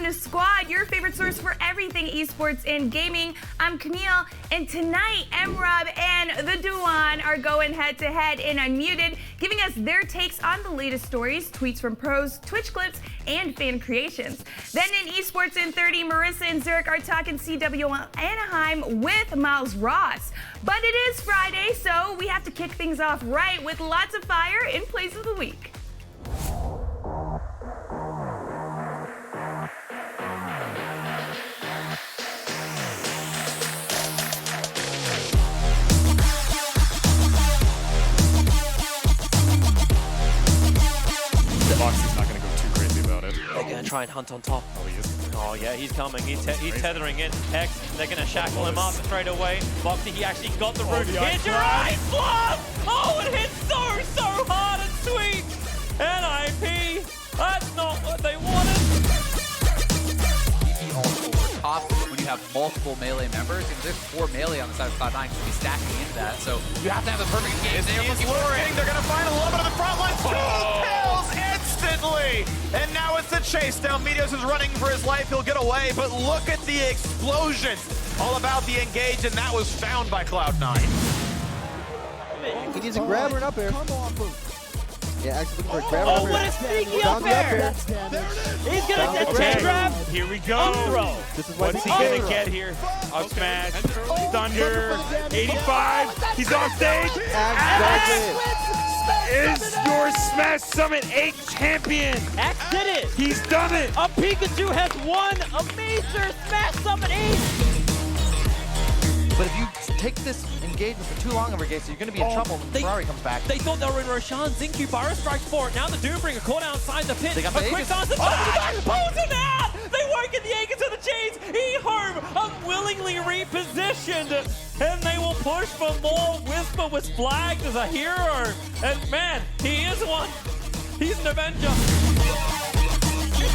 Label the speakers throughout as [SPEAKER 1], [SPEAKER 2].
[SPEAKER 1] to Squad, your favorite source for everything esports and gaming. I'm Camille, and tonight, Emrub and the Duan are going head-to-head in Unmuted, giving us their takes on the latest stories, tweets from pros, Twitch clips, and fan creations. Then in Esports in 30, Marissa and Zurich are talking CWL Anaheim with Miles Ross. But it is Friday, so we have to kick things off right with lots of fire in Plays of the Week.
[SPEAKER 2] Moxie's not going to go too crazy about it.
[SPEAKER 3] They're going to try and hunt on top.
[SPEAKER 2] Oh, he is.
[SPEAKER 3] Oh yeah, he's coming. He's tethering in. Hex, they're going to shackle him up straight away. Foxy, he actually got the root. Hit your eyes, Fluff! Oh, it hit so hard and sweet! NIP, that's not what they wanted.
[SPEAKER 4] EP all over top when you have multiple melee members. And there's 4 melee on the side of Cloud9 to be stacking into that. So you have to have the perfect game. They're looking for it.
[SPEAKER 5] They're going to find a little bit of the front line. 2 kills instantly! And now it's a chase down. Meteos is running for his life. He'll get away, but look at the explosions. All about the engage, and that was found by Cloud9.
[SPEAKER 6] He needs to grab her up air.
[SPEAKER 7] Come off of.
[SPEAKER 6] Yeah, actually looking for a grab
[SPEAKER 3] Oh, what a sneaky up air! He's going to get chain grab.
[SPEAKER 2] Here we go.
[SPEAKER 3] Throw.
[SPEAKER 6] This is what
[SPEAKER 2] What's he going to get here? Up smash. Thunder. 85. He's on stage. Is your Smash Summit 8 champion.
[SPEAKER 3] X did it.
[SPEAKER 2] He's done it.
[SPEAKER 3] A Pikachu has won a major Smash Summit 8.
[SPEAKER 6] But if you take this engagement for too long of a game, so you're going to be in trouble when Ferrari comes back.
[SPEAKER 3] They thought they were in Roshan. Zincu Pyro strikes for it. Now the Doombringer caught outside the pit.
[SPEAKER 6] They got
[SPEAKER 3] a
[SPEAKER 6] the
[SPEAKER 3] quick
[SPEAKER 6] Aegis.
[SPEAKER 3] dance. Oh, pulls him out! They won't get the Aegis to the chains. E-Home unwillingly repositioned. And they will push for more. Whisper was flagged as a hero. And man, he is one. He's an Avenger.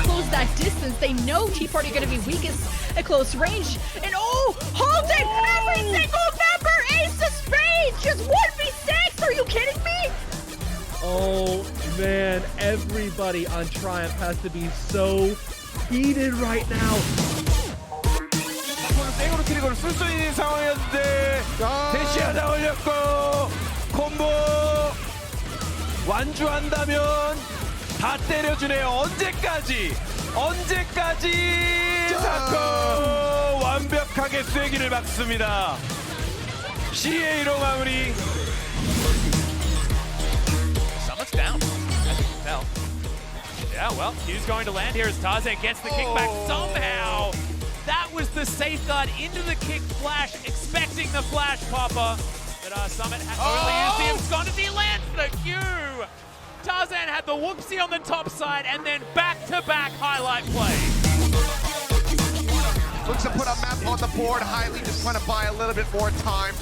[SPEAKER 8] Close that distance. They know Tea Party are going to be weakest at close range. And oh, hold it! Every single member ace of spades! Just 1v6! Are you kidding me?
[SPEAKER 9] Oh man, everybody on Triumph has to be so heated right now.
[SPEAKER 5] 생으로 트리거를 쓸 수 있는 상황이었는데 대시하다 올렸고 콤보 완주한다면 다 때려주네요. 언제까지 사커 완벽하게 쐐기를 박습니다. CA로 마무리.
[SPEAKER 4] Summit's down. As you can tell.
[SPEAKER 10] Yeah, well, Q's going to land here as Taze gets the kickback somehow. That was the safeguard into the kick flash, expecting the flash popper. But Summit had only used him. Sconity lands the Q. Tarzan had the whoopsie on the top side and then back-to-back highlight play.
[SPEAKER 5] Looks to put a map on the board. Highly just trying to buy a little bit more time.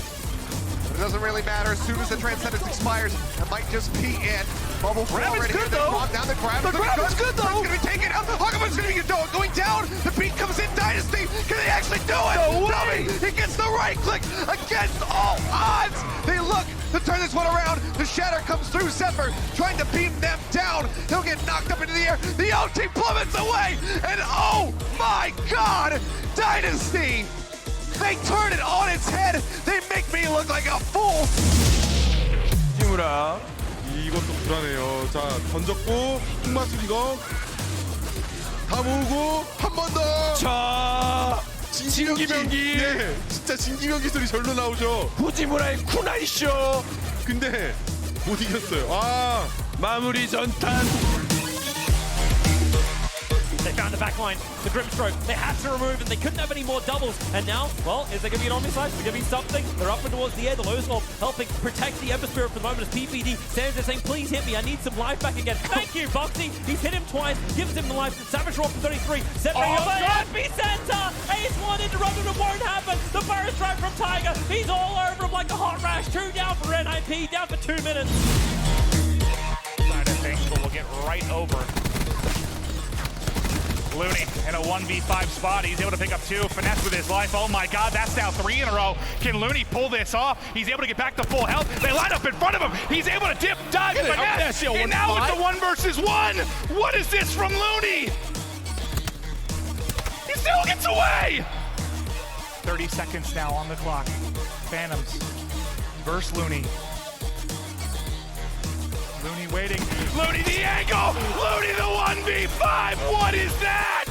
[SPEAKER 5] But it doesn't really matter. As soon as the Transcendence expires, it might just be it. Bubble Grab is already good, hit. though. Down the grab. The grab is good, though. It's going to be taken out. Hagaman's going to be going down. The beat comes in. Dynasty. Can they actually do it? No way. He gets the right click against all odds. They look to turn this one around. The shatter comes through. Zephyr trying to beam them down. He'll get knocked up into the air. The OT plummets away. And oh my God, Dynasty. They turn it on its head. They make me look like a fool.
[SPEAKER 7] 김우라 이것도 불안해요. 자 던졌고 흑마수리거 다 모으고 한 번 더.
[SPEAKER 5] 자,
[SPEAKER 7] 진기명기. 네, 진짜 진기명기 소리 절로 나오죠.
[SPEAKER 5] 후지무라의 쿠나이쇼.
[SPEAKER 7] 근데 못 이겼어요. 아 마무리 전탄.
[SPEAKER 3] They found the backline, the Grimstroke. They had to remove and they couldn't have any more doubles. And now, well, is there going to be an Omnislice? Is there going to be something? They're up and towards the air. The Lowslope helping protect the Ember Spirit for the moment as PPD stands there saying, please hit me. I need some life back again. Thank you, Foxy. He's hit him twice, gives him the life. Savage Rock for 33. September epicenter. Ace 1 interrupted. It won't happen. The fire strike from Tiger. He's all over him like a hot rash. 2 down for NIP, down for 2 minutes.
[SPEAKER 10] Side of things, but we'll get right over. Looney in a 1v5 spot. He's able to pick up 2. Finesse with his life. Oh my God, that's now 3 in a row. Can Looney pull this off? He's able to get back to full health. They line up in front of him. He's able to dip, dive, finesse. And now it's a 1 versus 1. What is this from Looney?
[SPEAKER 2] still gets away!
[SPEAKER 10] 30 seconds now on the clock. Phantoms versus Looney. Looney waiting. Looney the angle! Looney the 1v5! What is that?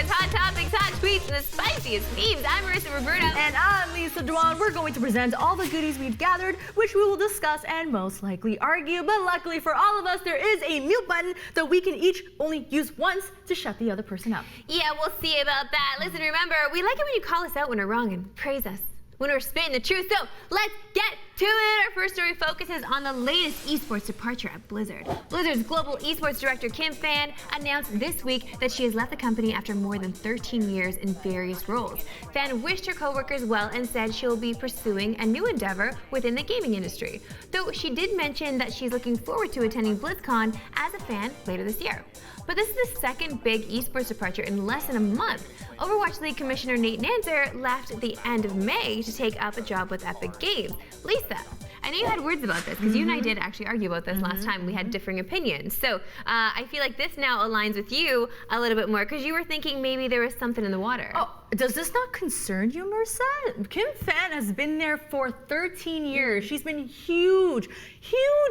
[SPEAKER 1] Hot topics, hot tweets, and the spiciest memes. I'm Marissa Roberto.
[SPEAKER 8] And I'm Lisa Dwan. We're going to present all the goodies we've gathered, which we will discuss and most likely argue. But luckily for all of us, there is a mute button that we can each only use once to shut the other person up.
[SPEAKER 1] Yeah, we'll see about that. Listen, remember, we like it when you call us out when we're wrong and praise us when we're spitting the truth. So let's get to it. Our first story focuses on the latest esports departure at Blizzard. Blizzard's global esports director, Kim Fan, announced this week that she has left the company after more than 13 years in various roles. Fan wished her coworkers well and said she will be pursuing a new endeavor within the gaming industry. Though she did mention that she's looking forward to attending BlizzCon as a fan later this year. But this is the second big esports departure in less than a month. Overwatch League Commissioner Nate Nanzer left at the end of May to take up a job with Epic Games. Lisa, I know you had words about this because you and I did actually argue about this last time. We had differing opinions. So I feel like this now aligns with you a little bit more because you were thinking maybe there was something in the water.
[SPEAKER 8] Oh, does this not concern you, Marissa? Kim Fan has been there for 13 years. She's been huge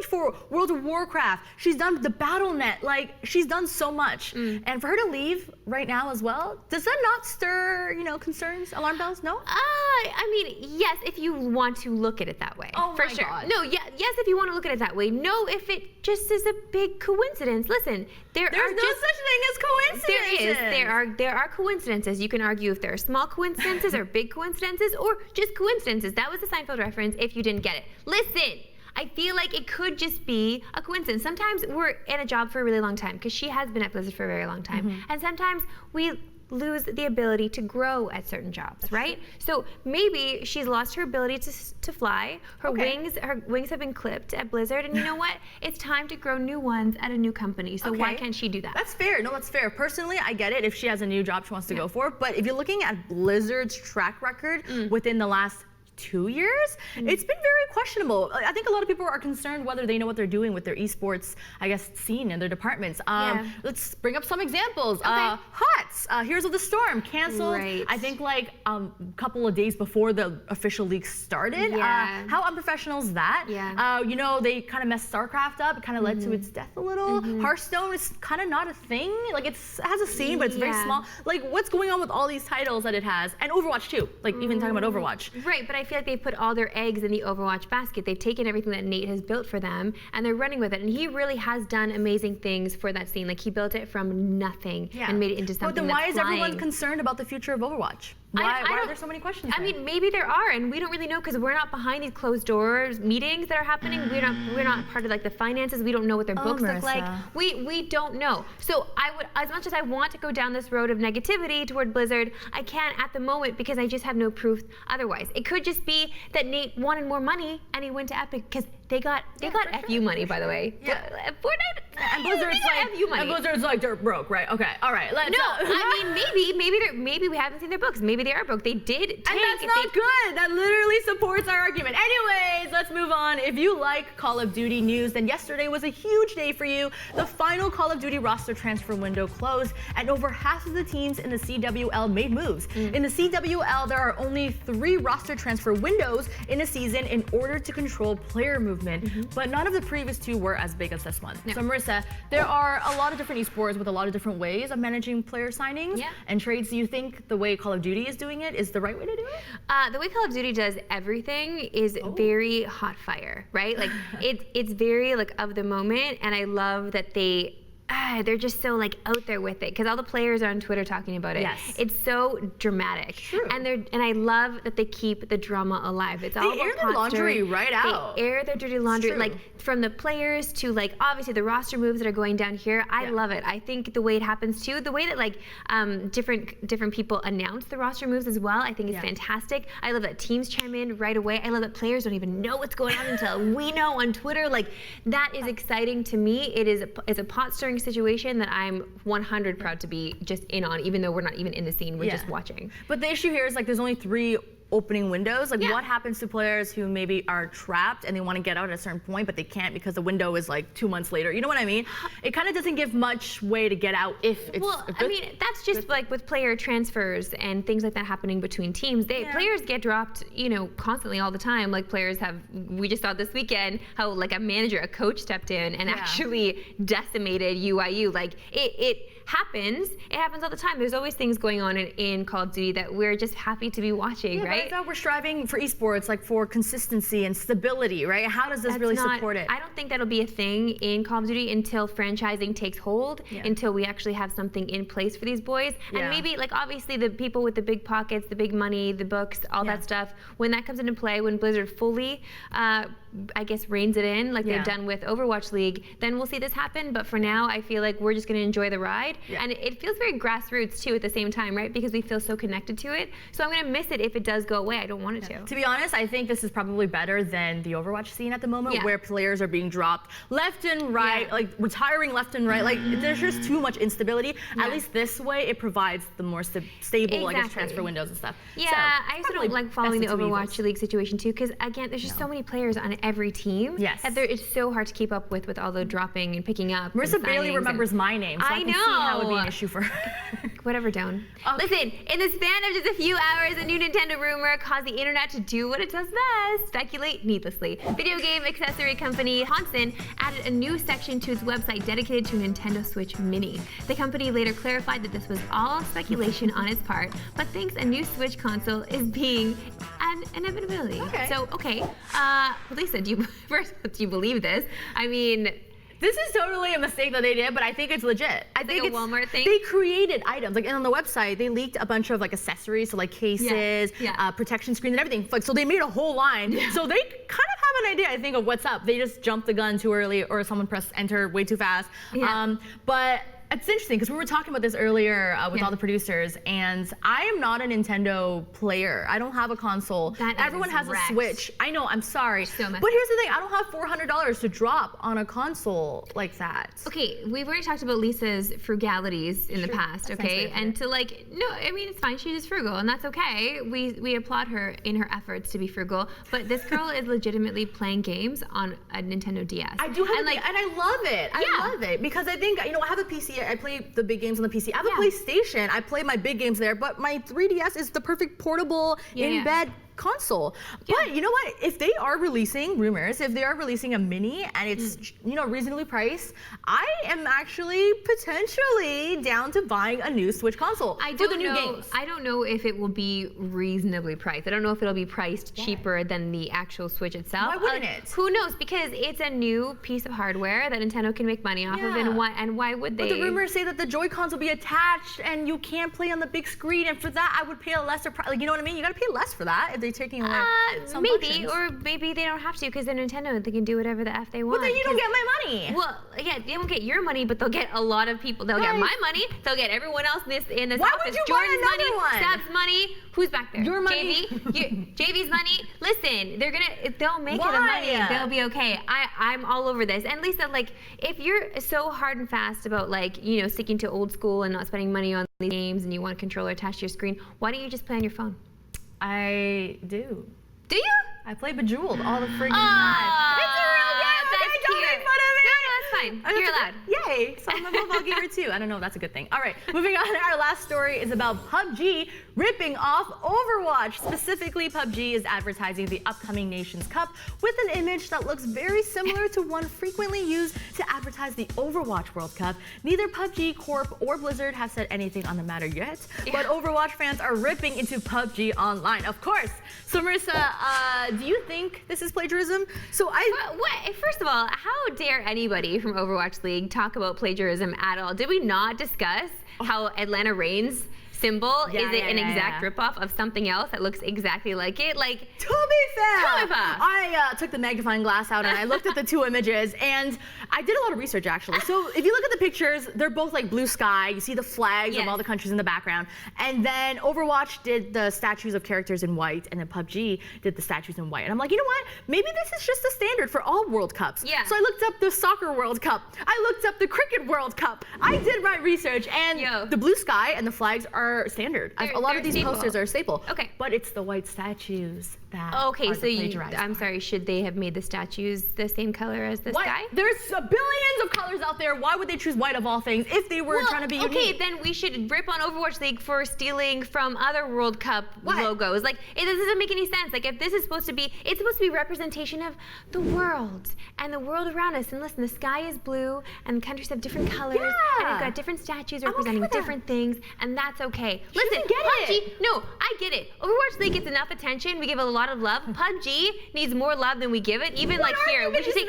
[SPEAKER 8] for World of Warcraft. She's done the BattleNet. Like, she's done so much. And for her to leave right now as well, does that not stir, concerns, alarm bells? No?
[SPEAKER 1] I mean, yes, if you want to look at it that way.
[SPEAKER 8] Oh,
[SPEAKER 1] for
[SPEAKER 8] my
[SPEAKER 1] sure.
[SPEAKER 8] God.
[SPEAKER 1] No, yes, if you want to look at it that way. No, if it just is a big coincidence. Listen, there's no
[SPEAKER 8] such thing as coincidence.
[SPEAKER 1] There are coincidences. You can argue if there are small coincidences or big coincidences or just coincidences. That was the Seinfeld reference if you didn't get it. Listen, I feel like it could just be a coincidence. Sometimes we're in a job for a really long time because she has been at Blizzard for a very long time. And sometimes we lose the ability to grow at certain jobs, right? So maybe she's lost her ability to fly. Her wings have been clipped at Blizzard, and you know what? It's time to grow new ones at a new company. So why can't she do that?
[SPEAKER 8] That's fair. No, that's fair. Personally, I get it if she has a new job she wants to go for. But if you're looking at Blizzard's track record within the last 2 years, it's been very questionable. I think a lot of people are concerned whether they know what they're doing with their esports, scene in their departments. Let's bring up some examples. HOTS, Heroes of the Storm, canceled, I think like a couple of days before the official league started. How unprofessional is that? They kind of messed StarCraft up. It kind of led to its death a little. Hearthstone is kind of not a thing. Like, it has a scene, but it's very small. Like, what's going on with all these titles that it has? And Overwatch too, like even talking about Overwatch.
[SPEAKER 1] Right, but I feel like they put all their eggs in the Overwatch basket. They've taken everything that Nate has built for them and they're running with it. And he really has done amazing things for that scene. Like, he built it from nothing and made it into something
[SPEAKER 8] But then why is
[SPEAKER 1] flying.
[SPEAKER 8] Everyone concerned about the future of Overwatch? Why are there so many questions?
[SPEAKER 1] I mean, maybe there are, and we don't really know because we're not behind these closed doors meetings that are happening. We're not part of like the finances. We don't know what their books look like. We don't know. So I would, as much as I want to go down this road of negativity toward Blizzard, I can't at the moment because I just have no proof otherwise. It could just be that Nate wanted more money and he went to Epic because they got FU money, by the way. Fortnite
[SPEAKER 8] and Blizzard's like they're broke, right? Okay, all right.
[SPEAKER 1] I mean, maybe we haven't seen their books. Maybe they are broke. They did tank.
[SPEAKER 8] And that's not good. That literally supports our argument. Anyways, let's move on. If you like Call of Duty news, then yesterday was a huge day for you. The final Call of Duty roster transfer window closed, and over half of the teams in the CWL made moves. In the CWL, there are only 3 roster transfer windows in a season in order to control player movement, but none of the previous 2 were as big as this one. So Marissa, there are a lot of different esports with a lot of different ways of managing player signings and trades. Do you think the way Call of Duty is doing it is the right way to do it?
[SPEAKER 1] The way Call of Duty does everything is very hot fire, right? Like it's very like of the moment, and I love that they they're just so like out there with it because all the players are on Twitter talking about it.
[SPEAKER 8] Yes.
[SPEAKER 1] It's so dramatic.
[SPEAKER 8] True.
[SPEAKER 1] And I love that they keep the drama alive. It's all
[SPEAKER 8] They
[SPEAKER 1] about
[SPEAKER 8] air their laundry right out.
[SPEAKER 1] They air their dirty laundry,
[SPEAKER 8] true.
[SPEAKER 1] like from the players to like obviously the roster moves that are going down here. I love it. I think the way it happens too, the way that like different people announce the roster moves as well, I think is fantastic. I love that teams chime in right away. I love that players don't even know what's going on until we know on Twitter. Like that is exciting to me. It's a pot stirring situation that I'm 100 proud to be just in on, even though we're not even in the scene, we're just watching.
[SPEAKER 8] But the issue here is like there's only 3 opening windows. Like what happens to players who maybe are trapped and they want to get out at a certain point, but they can't because the window is like 2 months later. You know what I mean? It kind of doesn't give much way to get out if it's
[SPEAKER 1] I mean, that's just like with player transfers and things like that happening between teams. Players get dropped, you know, constantly all the time. Like players we just saw this weekend how like a coach stepped in and actually decimated UIU. Like it happens. It happens all the time. There's always things going on in Call of Duty that we're just happy to be watching, right?
[SPEAKER 8] But I thought we're striving for esports, like for consistency and stability, right? How does this really support it?
[SPEAKER 1] I don't think that'll be a thing in Call of Duty until franchising takes hold, until we actually have something in place for these boys. And maybe, like, obviously the people with the big pockets, the big money, the books, all that stuff, when that comes into play, when Blizzard fully, I guess, reins it in, like they've done with Overwatch League, then we'll see this happen. But for now, I feel like we're just going to enjoy the ride. And it feels very grassroots, too, at the same time, right? Because we feel so connected to it. So I'm going to miss it if it does go away. I don't want it to.
[SPEAKER 8] To be honest, I think this is probably better than the Overwatch scene at the moment, where players are being dropped left and right, like retiring left and right. Like there's just too much instability. At least this way, it provides the more stable, I guess, transfer windows and stuff.
[SPEAKER 1] Yeah, I also don't like following the Overwatch League situation too, because again, there's just so many players on every team.
[SPEAKER 8] Yes.
[SPEAKER 1] That it's so hard to keep up with all the dropping and picking up.
[SPEAKER 8] Marissa barely remembers my name, so I can see how it would be an issue for her.
[SPEAKER 1] Whatever, Doan. Listen, in the span of just a few hours, a new Nintendo rumor caused the internet to do what it does best, speculate needlessly. Video game accessory company Hansen added a new section to its website dedicated to Nintendo Switch Mini. The company later clarified that this was all speculation on its part, but thinks a new Switch console is being an inevitability. So, Lisa, do you believe this? I mean,
[SPEAKER 8] this is totally a mistake that they did, but I think it's legit. I think
[SPEAKER 1] it's a Walmart thing.
[SPEAKER 8] They created items, like, and on the website, they leaked a bunch of like accessories, so like cases, protection screens, and everything. Like, so they made a whole line. So they kind of have an idea, I think, of what's up. They just jumped the gun too early, or someone pressed enter way too fast. But it's interesting because we were talking about this earlier with all the producers, and I am not a Nintendo player. I don't have a console. Everyone has a Switch. I know, I'm sorry. But here's the thing, I don't have $400 to drop on a console like that.
[SPEAKER 1] Okay, we've already talked about Lisa's frugalities in the past, okay? And to like, no, I mean, it's fine, she's frugal, and that's okay. We applaud her in her efforts to be frugal, but this girl is legitimately playing games on a Nintendo DS.
[SPEAKER 8] I do have and I love it. I love it because I think, you know, I have a PC. I play the big games on the PC. I have a PlayStation. I play my big games there, but my 3DS is the perfect portable in-bed console. But you know what? If they are releasing if they are releasing a mini and it's you know, reasonably priced, I am actually potentially down to buying a new Switch console for the new games.
[SPEAKER 1] I don't know if it will be reasonably priced. I don't know if it'll be priced cheaper than the actual Switch itself.
[SPEAKER 8] Why wouldn't it?
[SPEAKER 1] Who knows? Because it's a new piece of hardware that Nintendo can make money off of, and why would they?
[SPEAKER 8] But the rumors say that the Joy-Cons will be attached and you can't play on the big screen, and for that I would pay a lesser price. Like, you know what I mean? You gotta pay less for that if they're taking away some functions.
[SPEAKER 1] Or maybe they don't have to because they're Nintendo. They can do whatever the F they want.
[SPEAKER 8] Well, then you don't get my money.
[SPEAKER 1] Well, yeah, they won't get your money, but they'll get a lot of people. They'll get my money. They'll get everyone else in this
[SPEAKER 8] Why
[SPEAKER 1] office.
[SPEAKER 8] would you
[SPEAKER 1] Jordan's
[SPEAKER 8] buy another
[SPEAKER 1] money,
[SPEAKER 8] one?
[SPEAKER 1] Stab's money. Who's back there?
[SPEAKER 8] Your money.
[SPEAKER 1] JV's money. Listen, they'll make it a money. They'll be okay. I'm all over this. And Lisa, like, if you're so hard and fast about, like, you know, sticking to old school and not spending money on these games, and you want a controller attached to your screen, why don't you just play on your phone?
[SPEAKER 8] I do.
[SPEAKER 1] Do you?
[SPEAKER 8] I play Bejeweled all the friggin'
[SPEAKER 1] time.
[SPEAKER 8] It's a real game.
[SPEAKER 1] That's
[SPEAKER 8] don't make fun of me.
[SPEAKER 1] No, that's fine. You're allowed.
[SPEAKER 8] Yay. So I'm a mobile gamer too. I don't know. That's a good thing. All right. Moving on. Our last story is about PUBG ripping off Overwatch. Specifically, PUBG is advertising the upcoming Nations Cup with an image that looks very similar to one frequently used to advertise the Overwatch World Cup. Neither PUBG Corp or Blizzard have said anything on the matter yet, but Overwatch fans are ripping into PUBG Online, of course. So Marissa, do you think this is plagiarism? So
[SPEAKER 1] First of all, how dare anybody from
[SPEAKER 11] Overwatch League talk about plagiarism at all. Did we not discuss how Atlanta Reign's symbol is an exact ripoff of something else that looks exactly like it? Like,
[SPEAKER 8] to be fair, I took the magnifying glass out and I looked at the two images, and I did a lot of research actually. So if you look at the pictures, they're both like blue sky. You see the flags of all the countries in the background. And then Overwatch did the statues of characters in white, and then PUBG did the statues in white. And I'm like, you know what? Maybe this is just the standard for all World Cups.
[SPEAKER 11] Yeah.
[SPEAKER 8] So I looked up the Soccer World Cup. I looked up the Cricket World Cup. I did my research, and the blue sky and the flags are standard. A lot of these posters are a staple.
[SPEAKER 11] Okay.
[SPEAKER 8] But it's the white statues that
[SPEAKER 11] okay,
[SPEAKER 8] are
[SPEAKER 11] so
[SPEAKER 8] plagiarized.
[SPEAKER 11] I'm sorry, should they have made the statues the same color as the sky?
[SPEAKER 8] There's billions of colors out there. Why would they choose white of all things if they were trying to be unique?
[SPEAKER 11] Okay, then we should rip on Overwatch League for stealing from other World Cup logos. Like, this doesn't make any sense. Like, if this is supposed to be, it's supposed to be representation of the world and the world around us. And listen, the sky is blue and the countries have different colors and we've got different statues representing different things, and that's okay. Listen, PUBG, no, I get it. Overwatch League gets enough attention. We give it a lot of love. PUBG needs more love than we give it. Even like here, we should take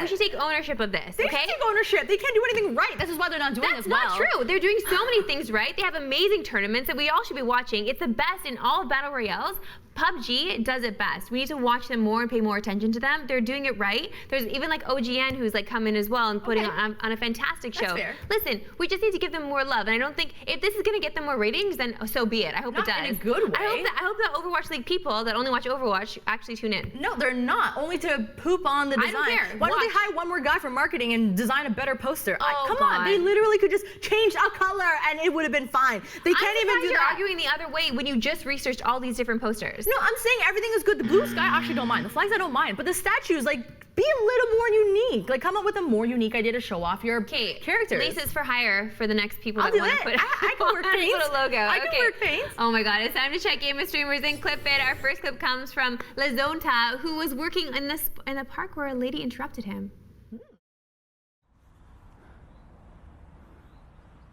[SPEAKER 11] we should take ownership of this.
[SPEAKER 8] They should take ownership. They can't do anything right. This is why they're not doing
[SPEAKER 11] That's
[SPEAKER 8] as well.
[SPEAKER 11] not true. They're doing so many things right. They have amazing tournaments that we all should be watching. It's the best in all battle royales. PUBG does it best. We need to watch them more and pay more attention to them. They're doing it right. There's even like OGN who's like come in as well and putting on a fantastic show.
[SPEAKER 8] Fair.
[SPEAKER 11] Listen, we just need to give them more love, and I don't think if this is going to get them more ratings, then so be it. I hope it does.
[SPEAKER 8] In a good way.
[SPEAKER 11] I hope that Overwatch League people that only watch Overwatch actually tune in.
[SPEAKER 8] No, they're not. Only to poop on the design.
[SPEAKER 11] I don't care.
[SPEAKER 8] Why don't they hire one more guy from marketing and design a better poster? Come
[SPEAKER 11] God.
[SPEAKER 8] on, they literally could just change a color and it would have been fine. They can't even do
[SPEAKER 11] you're
[SPEAKER 8] that.
[SPEAKER 11] arguing the other way when you just researched all these different posters.
[SPEAKER 8] No, I'm saying everything is good. The blue sky, I actually don't mind. The flags, I don't mind. But the statues, like, be a little more unique. Like, come up with a more unique idea to show off your characters.
[SPEAKER 11] Laces for hire for the next people
[SPEAKER 8] I'll
[SPEAKER 11] that
[SPEAKER 8] do
[SPEAKER 11] want
[SPEAKER 8] it.
[SPEAKER 11] to put
[SPEAKER 8] I can work paints.
[SPEAKER 11] put a logo.
[SPEAKER 8] I can work paints.
[SPEAKER 11] Oh my God, it's time to check Game of Streamers and clip it. Our first clip comes from Lazonta, who was working in a park where a lady interrupted him.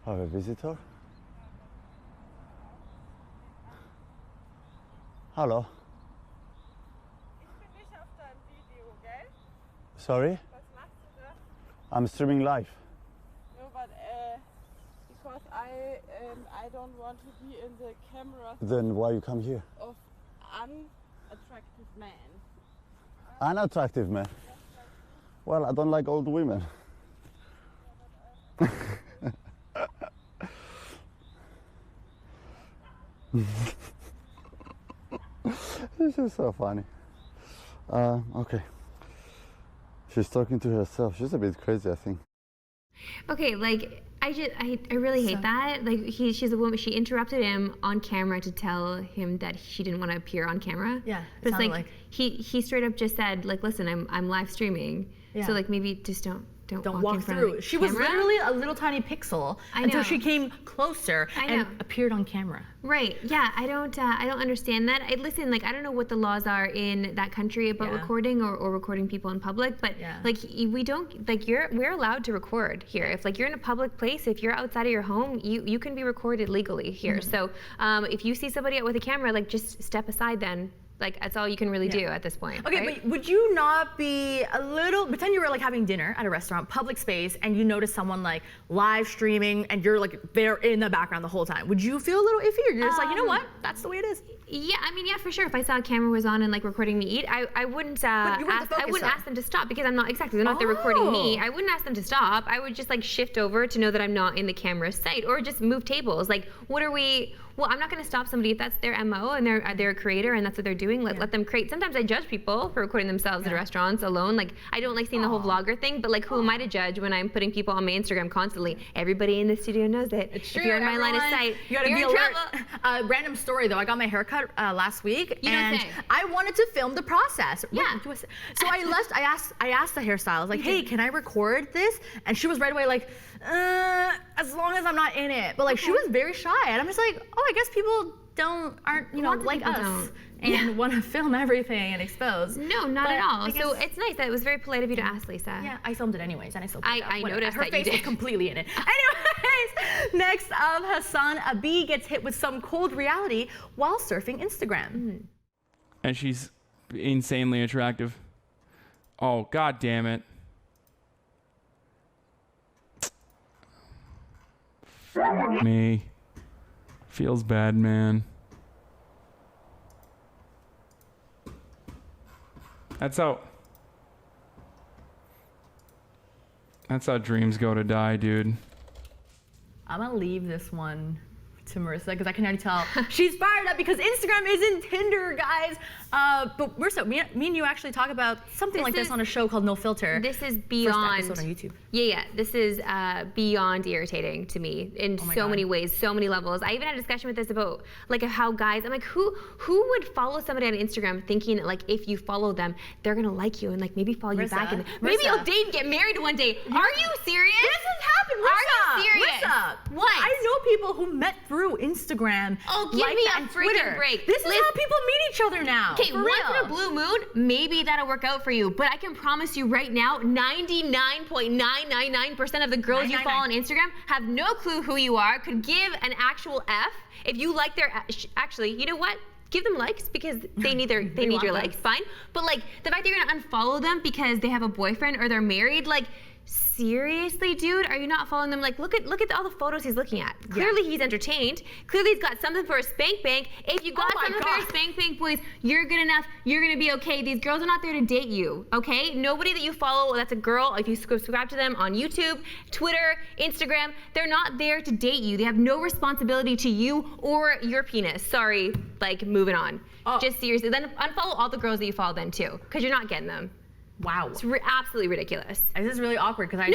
[SPEAKER 12] Have a visitor? Hallo. Sorry? I'm streaming live.
[SPEAKER 13] No, but because I don't want to be in the camera.
[SPEAKER 12] Then why you come here?
[SPEAKER 13] Of unattractive men.
[SPEAKER 12] Unattractive man? Well, I don't like old women. This is so funny. Okay. She's talking to herself. She's a bit crazy, I think.
[SPEAKER 11] Okay, like I really hate that. Like she's a woman. She interrupted him on camera to tell him that she didn't want to appear on camera.
[SPEAKER 8] Yeah,
[SPEAKER 11] but it's like he straight up just said like, listen, I'm live streaming.
[SPEAKER 8] Yeah.
[SPEAKER 11] So like maybe just don't
[SPEAKER 8] walk
[SPEAKER 11] in front
[SPEAKER 8] through.
[SPEAKER 11] of the
[SPEAKER 8] She
[SPEAKER 11] camera.
[SPEAKER 8] was literally a little tiny pixel until she came closer and appeared on camera.
[SPEAKER 11] Right. Yeah. I don't understand that. Listen, like I don't know what the laws are in that country about recording or recording people in public, but like we don't like we're allowed to record here. If like you're in a public place, if you're outside of your home, you can be recorded legally here. So if you see somebody out with a camera, like just step aside then. Like that's all you can really do at this point.
[SPEAKER 8] Okay,
[SPEAKER 11] right?
[SPEAKER 8] but would you not be a little, pretend you were like having dinner at a restaurant, public space, and you notice someone like live streaming and you're like there in the background the whole time. Would you feel a little iffy, or you're just like, you know what, that's the way it is?
[SPEAKER 11] Yeah, I mean, yeah, for sure. If I saw a camera was on and like recording me eat, I wouldn't ask them to stop because I'm not they're not there recording me. I wouldn't ask them to stop. I would just like shift over to know that I'm not in the camera sight, or just move tables. Like, what are we? Well, I'm not going to stop somebody if that's their MO and they're a creator and that's what they're doing. Let them create. Sometimes I judge people for recording themselves at restaurants alone. Like I don't like seeing the whole vlogger thing, but like who am I to judge when I'm putting people on my Instagram constantly? Everybody in the studio knows it.
[SPEAKER 8] It's true.
[SPEAKER 11] If you're in my line of sight,
[SPEAKER 8] you gotta
[SPEAKER 11] you're
[SPEAKER 8] be
[SPEAKER 11] in
[SPEAKER 8] alert.
[SPEAKER 11] trouble.
[SPEAKER 8] Random story though. I got my hair cut last week,
[SPEAKER 11] You don't
[SPEAKER 8] and
[SPEAKER 11] say.
[SPEAKER 8] I wanted to film the process.
[SPEAKER 11] Yeah.
[SPEAKER 8] So I asked the hairstylist, like, hey, can I record this? And she was right away like, as long as I'm not in it. But like she was very shy, and I'm just like, oh, I guess people aren't
[SPEAKER 11] Lots of
[SPEAKER 8] like
[SPEAKER 11] people
[SPEAKER 8] us
[SPEAKER 11] don't.
[SPEAKER 8] and want to film everything and expose.
[SPEAKER 11] No, not
[SPEAKER 8] But
[SPEAKER 11] at all.
[SPEAKER 8] I
[SPEAKER 11] So
[SPEAKER 8] guess-
[SPEAKER 11] it's nice. That was very polite of you to ask, Lisa.
[SPEAKER 8] Yeah, I filmed it anyways, and I still.
[SPEAKER 11] I noticed
[SPEAKER 8] her
[SPEAKER 11] that you
[SPEAKER 8] face was
[SPEAKER 11] did.
[SPEAKER 8] completely in it. Anyways, next up, Hassan Abi gets hit with some cold reality while surfing Instagram.
[SPEAKER 2] And she's insanely attractive. Oh, god damn it. Me. Feels bad, man. That's how dreams go to die, dude.
[SPEAKER 8] I'm gonna leave this one to Marissa because I can already tell she's fired up because Instagram isn't Tinder, guys. But Marissa, me and you actually talk about something like this on a show called No Filter.
[SPEAKER 11] This is beyond.
[SPEAKER 8] First episode on YouTube.
[SPEAKER 11] Yeah. This is beyond irritating to me in so many ways, so many levels. I even had a discussion with this about like how guys. I'm like, who would follow somebody on Instagram thinking that like if you follow them, they're gonna like you and like maybe follow you back and maybe you'll date and get married one day. Are you serious?
[SPEAKER 8] This has happened.
[SPEAKER 11] Are you serious?
[SPEAKER 8] Marissa,
[SPEAKER 11] what?
[SPEAKER 8] I know people who met through Instagram.
[SPEAKER 11] Oh, give me a freaking break.
[SPEAKER 8] This is how people meet each other now.
[SPEAKER 11] Okay, once in a blue moon, maybe that'll work out for you. But I can promise you right now, 99.999% of the girls you follow on Instagram have no clue who you are, could give an actual F. If you like their, actually, you know what? Give them likes because they need their they need your likes, fine. But like the fact that you're gonna unfollow them because they have a boyfriend or they're married, like seriously, dude, are you not following them? Like look at all the photos he's looking at. Clearly he's entertained. Clearly he's got something for a spank bank. If you got something for a spank bank, boys, you're good enough. You're gonna be okay. These girls are not there to date you, okay? Nobody that you follow that's a girl, if you subscribe to them on YouTube, Twitter, Instagram, they're not there to date you. They have no responsibility to you or your penis. Sorry, like moving on. Just seriously, then unfollow all the girls that you follow then too, because you're not getting them.
[SPEAKER 8] Wow.
[SPEAKER 11] It's absolutely ridiculous.
[SPEAKER 8] This is really awkward because I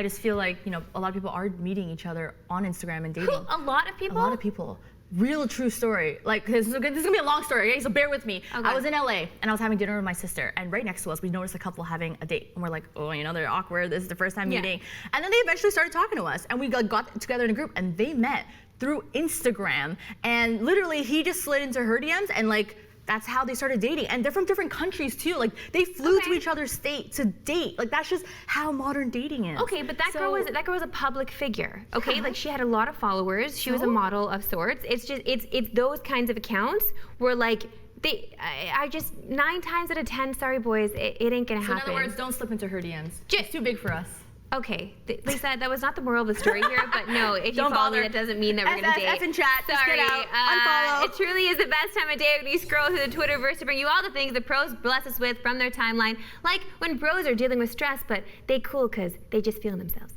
[SPEAKER 8] just feel like, you know, a lot of people are meeting each other on Instagram and dating.
[SPEAKER 11] A lot of people?
[SPEAKER 8] A lot of people. Real true story. Like, this is gonna be a long story, okay? So bear with me.
[SPEAKER 11] Okay.
[SPEAKER 8] I was in LA and I was having dinner with my sister, and right next to us, we noticed a couple having a date. And we're like, oh, you know, they're awkward. This is the first time meeting. And then they eventually started talking to us, and we got together in a group, and they met through Instagram. And literally, he just slid into her DMs, and like, that's how they started dating. And they're from different countries too. Like they flew to each other's state to date. Like that's just how modern dating is.
[SPEAKER 11] Okay, but that girl was a public figure. Okay, like she had a lot of followers. She was a model of sorts. It's just it's those kinds of accounts where like I just 9 times out of 10, sorry boys, it ain't gonna happen.
[SPEAKER 8] In other words, don't slip into her DMs. It's too big for us.
[SPEAKER 11] Okay, Lisa, that was not the moral of the story here, but no, if you follow me, that doesn't mean that we're gonna date.
[SPEAKER 8] F in chat,
[SPEAKER 11] sorry.
[SPEAKER 8] just get out, unfollow.
[SPEAKER 11] It truly is the best time of day when you scroll through the Twitterverse to bring you all the things the pros bless us with from their timeline, like when bros are dealing with stress, but they cool because they just feeling themselves.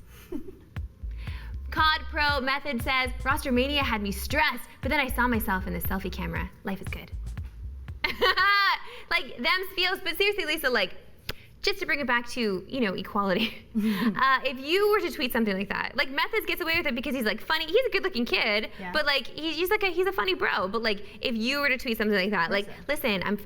[SPEAKER 11] COD Pro Method says, Roster Mania had me stressed, but then I saw myself in the selfie camera. Life is good. Like, them feels, but seriously, Lisa, like, just to bring it back to, you know, equality. If you were to tweet something like that, like Methods gets away with it because he's like funny. He's a good-looking kid, but like he's a funny bro. But like if you were to tweet something like that, like listen, I'm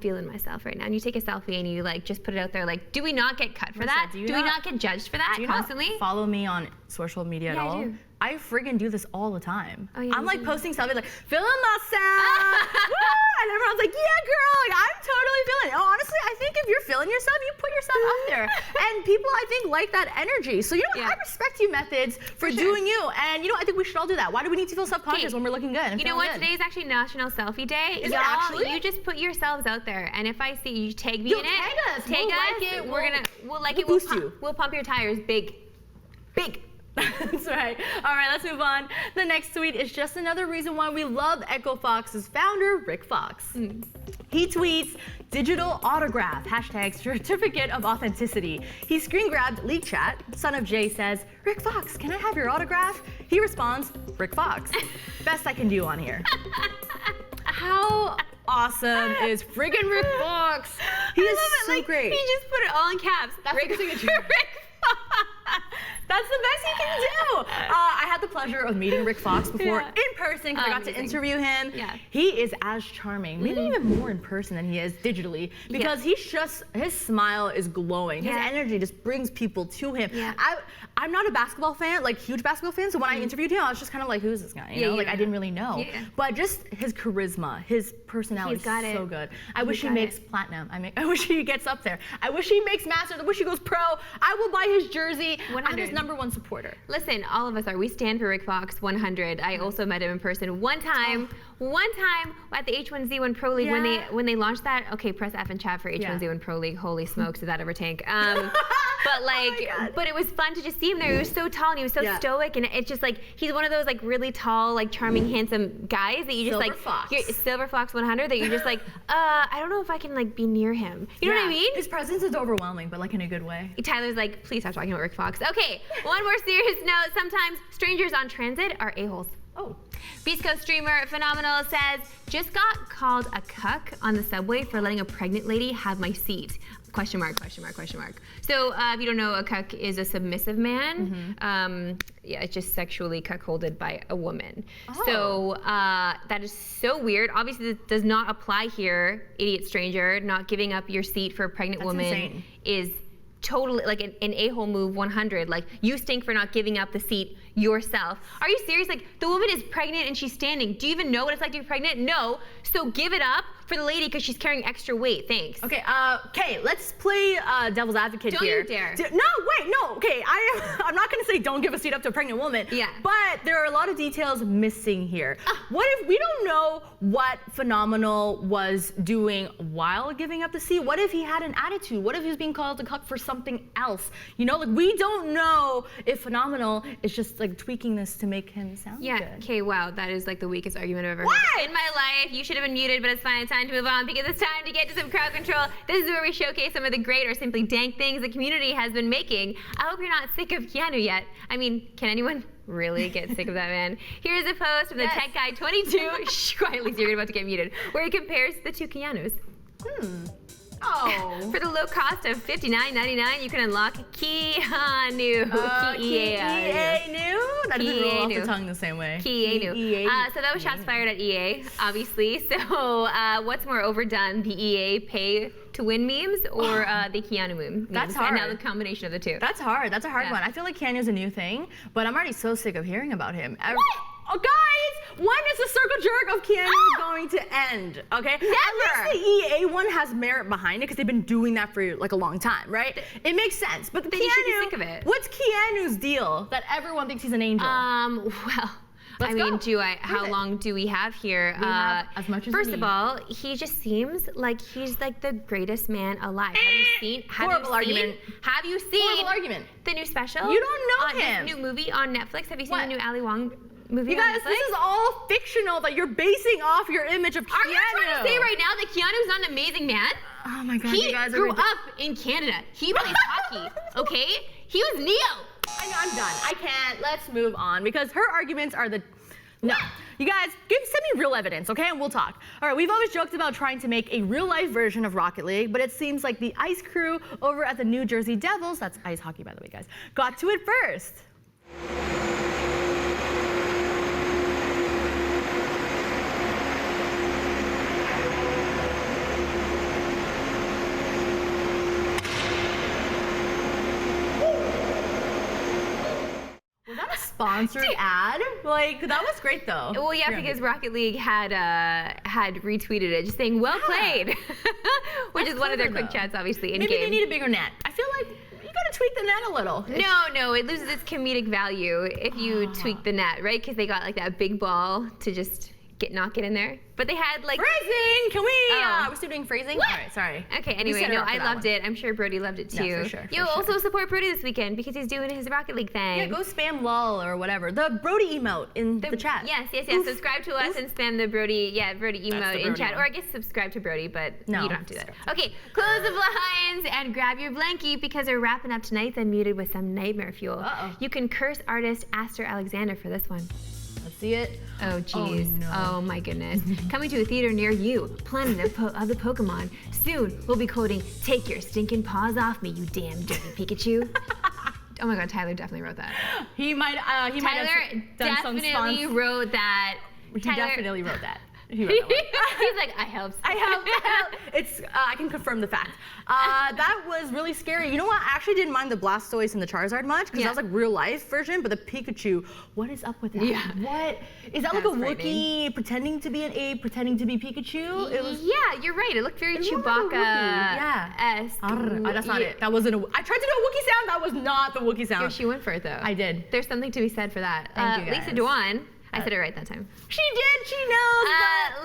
[SPEAKER 11] feeling myself right now, and you take a selfie and you like just put it out there. Like, do we not get cut for that? Do we not get judged for that constantly?
[SPEAKER 8] Not follow me on social media at all? I friggin' do this all the time. I'm like posting selfies like, feeling myself. Woo! And everyone's like, yeah, girl, like, I'm totally feeling it. Oh, honestly, I think if you're feeling yourself, you put yourself out there. And people, I think, like that energy. So, you know what? I respect you, Methods, for doing you. And, you know, I think we should all do that. Why do we need to feel self-conscious when we're looking good? And
[SPEAKER 11] you know what? Today is actually National Selfie Day.
[SPEAKER 8] Is it actually?
[SPEAKER 11] You just put yourselves out there. And if I see you tag me in it,
[SPEAKER 8] tag us.
[SPEAKER 11] Tag
[SPEAKER 8] we'll
[SPEAKER 11] us.
[SPEAKER 8] Like it.
[SPEAKER 11] We'll like it.
[SPEAKER 8] Boost you.
[SPEAKER 11] We'll pump your tires big. Big.
[SPEAKER 8] That's right. All right, let's move on. The next tweet is just another reason why we love Echo Fox's founder, Rick Fox. He tweets, digital autograph, hashtag certificate of authenticity. He screen grabbed Leak Chat. Son of Jay says, Rick Fox, can I have your autograph? He responds, Rick Fox. Best I can do on here. How awesome is friggin' Rick Fox? He is so great.
[SPEAKER 11] He just put it all in caps.
[SPEAKER 8] That's
[SPEAKER 11] Rick,
[SPEAKER 8] the signature.
[SPEAKER 11] Rick Fox.
[SPEAKER 8] That's the best he can do. I had the pleasure of meeting Rick Fox before in person because I got to interview him. He is as charming, maybe even more in person than he is digitally, because he's just, his smile is glowing. His energy just brings people to him. I'm not a basketball fan, like huge basketball fan, so when I interviewed him, I was just kind of like, who's this guy? You know, like I didn't really know. But just his charisma, his personality is so good. I wish he makes platinum. I wish he gets up there. I wish he makes masters. I wish he goes pro. I will buy his jersey.
[SPEAKER 11] 100.
[SPEAKER 8] I'm his #1 supporter.
[SPEAKER 11] Listen, all of us are. We stand for Rick Fox 100. I also met him in person one time at the H1Z1 Pro League when they launched that. Okay, press F and chat for H1Z1 Pro League. Holy smokes, did that ever tank? But like, but it was fun to just see him there. He was so tall and he was so stoic, and it's just like he's one of those like really tall, like charming, handsome guys that you just Silver Fox 100 that you're just like, I don't know if I can like be near him. You know what I mean?
[SPEAKER 8] His presence is overwhelming, but like in a good way.
[SPEAKER 11] Tyler's like, please stop talking about Rick Fox. Okay, one more serious note. Sometimes strangers on transit are a-holes.
[SPEAKER 8] Oh.
[SPEAKER 11] Beast Coast streamer Phenomenal says, just got called a cuck on the subway for letting a pregnant lady have my seat. Question mark, question mark, question mark. So if you don't know, a cuck is a submissive man. Yeah, it's just sexually cuckolded by a woman. So that is so weird. Obviously, this does not apply here, idiot stranger. Not giving up your seat for a pregnant woman is totally like an a-hole move 100. Like, you stink for not giving up the seat yourself. Are you serious? Like, the woman is pregnant and she's standing. Do you even know what it's like to be pregnant? No. So give it up for the lady because she's carrying extra weight. Thanks.
[SPEAKER 8] Okay, let's play devil's advocate
[SPEAKER 11] Don't
[SPEAKER 8] here.
[SPEAKER 11] you dare.
[SPEAKER 8] No, wait, no. Okay, I'm not gonna say don't give a seat up to a pregnant woman.
[SPEAKER 11] Yeah.
[SPEAKER 8] But there are a lot of details missing here. What if we don't know what Phenomenal was doing while giving up the seat? What if he had an attitude? What if he was being called a cuck for something else? You know, like, we don't know if Phenomenal is just like tweaking this to make him sound good.
[SPEAKER 11] Okay, wow, that is like the weakest argument I've ever heard in my life. You should have been muted, but it's fine. It's time to move on because it's time to get to some crowd control. This is where we showcase some of the great or simply dank things the community has been making. I hope you're not sick of Keanu yet. I mean, can anyone really get sick of that man? Here's a post from the Tech Guy 22. Shh, quietly, you're about to get muted. Where he compares the two Keanus.
[SPEAKER 8] Oh.
[SPEAKER 11] For the low cost of $59.99, you can unlock Keanu.
[SPEAKER 8] Keanu? That doesn't roll off the tongue the same way.
[SPEAKER 11] Keanu. So that was shots fired at EA, obviously. So what's more overdone, the EA pay to win memes or the Keanu memes?
[SPEAKER 8] That's hard.
[SPEAKER 11] And now the combination of the two.
[SPEAKER 8] That's hard. That's a hard one. I feel like Keanu's a new thing, but I'm already so sick of hearing about him.
[SPEAKER 11] What?
[SPEAKER 8] Oh, guys, when is the circle jerk of Keanu going to end? Okay,
[SPEAKER 11] never.
[SPEAKER 8] At least the EA one has merit behind it because they've been doing that for like a long time, right? It makes sense. But
[SPEAKER 11] then you should be sick of it.
[SPEAKER 8] What's Keanu's deal that everyone thinks he's an angel?
[SPEAKER 11] Well.
[SPEAKER 8] Let's
[SPEAKER 11] I mean,
[SPEAKER 8] go.
[SPEAKER 11] how long do we have here?
[SPEAKER 8] We have as much as
[SPEAKER 11] first
[SPEAKER 8] we
[SPEAKER 11] of
[SPEAKER 8] need.
[SPEAKER 11] all, he just seems like he's like the greatest man alive. Have you seen?
[SPEAKER 8] Horrible argument.
[SPEAKER 11] Have you seen?
[SPEAKER 8] Horrible argument.
[SPEAKER 11] The new special?
[SPEAKER 8] You don't know him.
[SPEAKER 11] His new movie on Netflix. Have you seen the new Ali Wong movie?
[SPEAKER 8] You guys, this is all fictional that you're basing off your image of Keanu.
[SPEAKER 11] Are you trying to say right now that Keanu's not an amazing man?
[SPEAKER 8] Oh my God,
[SPEAKER 11] he
[SPEAKER 8] you guys
[SPEAKER 11] grew up in Canada. He plays hockey. Okay, he was Neo.
[SPEAKER 8] I know, I'm done. I can't. Let's move on because her arguments are the. No. You guys, send me real evidence, okay? And we'll talk. All right, we've always joked about trying to make a real-life version of Rocket League, but it seems like the ice crew over at the New Jersey Devils, that's ice hockey, by the way, guys, got to it first. Was that a sponsored ad? Like, that was great though.
[SPEAKER 11] Well, yeah, because Rocket League had retweeted it, just saying "well played," which is one of their quick chats, obviously in game.
[SPEAKER 8] Maybe they need a bigger net. I feel like you gotta tweak the net a little.
[SPEAKER 11] No, it loses its comedic value if you tweak the net, right? Because they got like that big ball to just not get in there. But they had like
[SPEAKER 8] phrasing. Can we? We're still doing phrasing.
[SPEAKER 11] What?
[SPEAKER 8] All right, sorry.
[SPEAKER 11] Okay. Anyway, no, I loved it. I'm sure Brody loved it too.
[SPEAKER 8] Yeah, for sure.
[SPEAKER 11] Also support Brody this weekend because he's doing his Rocket League thing.
[SPEAKER 8] Yeah, go spam lol or whatever. The Brody emote in the chat.
[SPEAKER 11] Yes. Subscribe to us and spam the Brody emote in chat. Or I guess subscribe to Brody, but you don't have to do that. Okay, close the blinds and grab your blankie because we're wrapping up tonight's Unmuted with some nightmare fuel. You can curse artist Aster Alexander for this one.
[SPEAKER 8] Let's see it.
[SPEAKER 11] Oh, geez.
[SPEAKER 8] Oh, no.
[SPEAKER 11] Oh, my goodness. Coming to a theater near you, Planet of the Pokemon. Soon, we'll be quoting, "Take your stinking paws off me, you damn dirty Pikachu." Oh my God, Tyler definitely wrote that.
[SPEAKER 8] He might have done some
[SPEAKER 11] definitely wrote that.
[SPEAKER 8] He definitely wrote that.
[SPEAKER 11] He's like, I helped.
[SPEAKER 8] It's I can confirm the fact. That was really scary. You know what? I actually didn't mind the Blastoise and the Charizard much because that was like real life version, but the Pikachu, what is up with that?
[SPEAKER 11] Yeah.
[SPEAKER 8] What is that like a Wookiee pretending to be an ape, pretending to be Pikachu?
[SPEAKER 11] It was. Yeah, you're right. It looked very Chewbacca-esque.
[SPEAKER 8] That's not it. That wasn't I tried to do a Wookiee sound. That was not the Wookiee sound.
[SPEAKER 11] She went for it though.
[SPEAKER 8] I did.
[SPEAKER 11] There's something to be said for that.
[SPEAKER 8] Thank you guys.
[SPEAKER 11] Lisa Dewan. I said it right that time.
[SPEAKER 8] She did. She knows.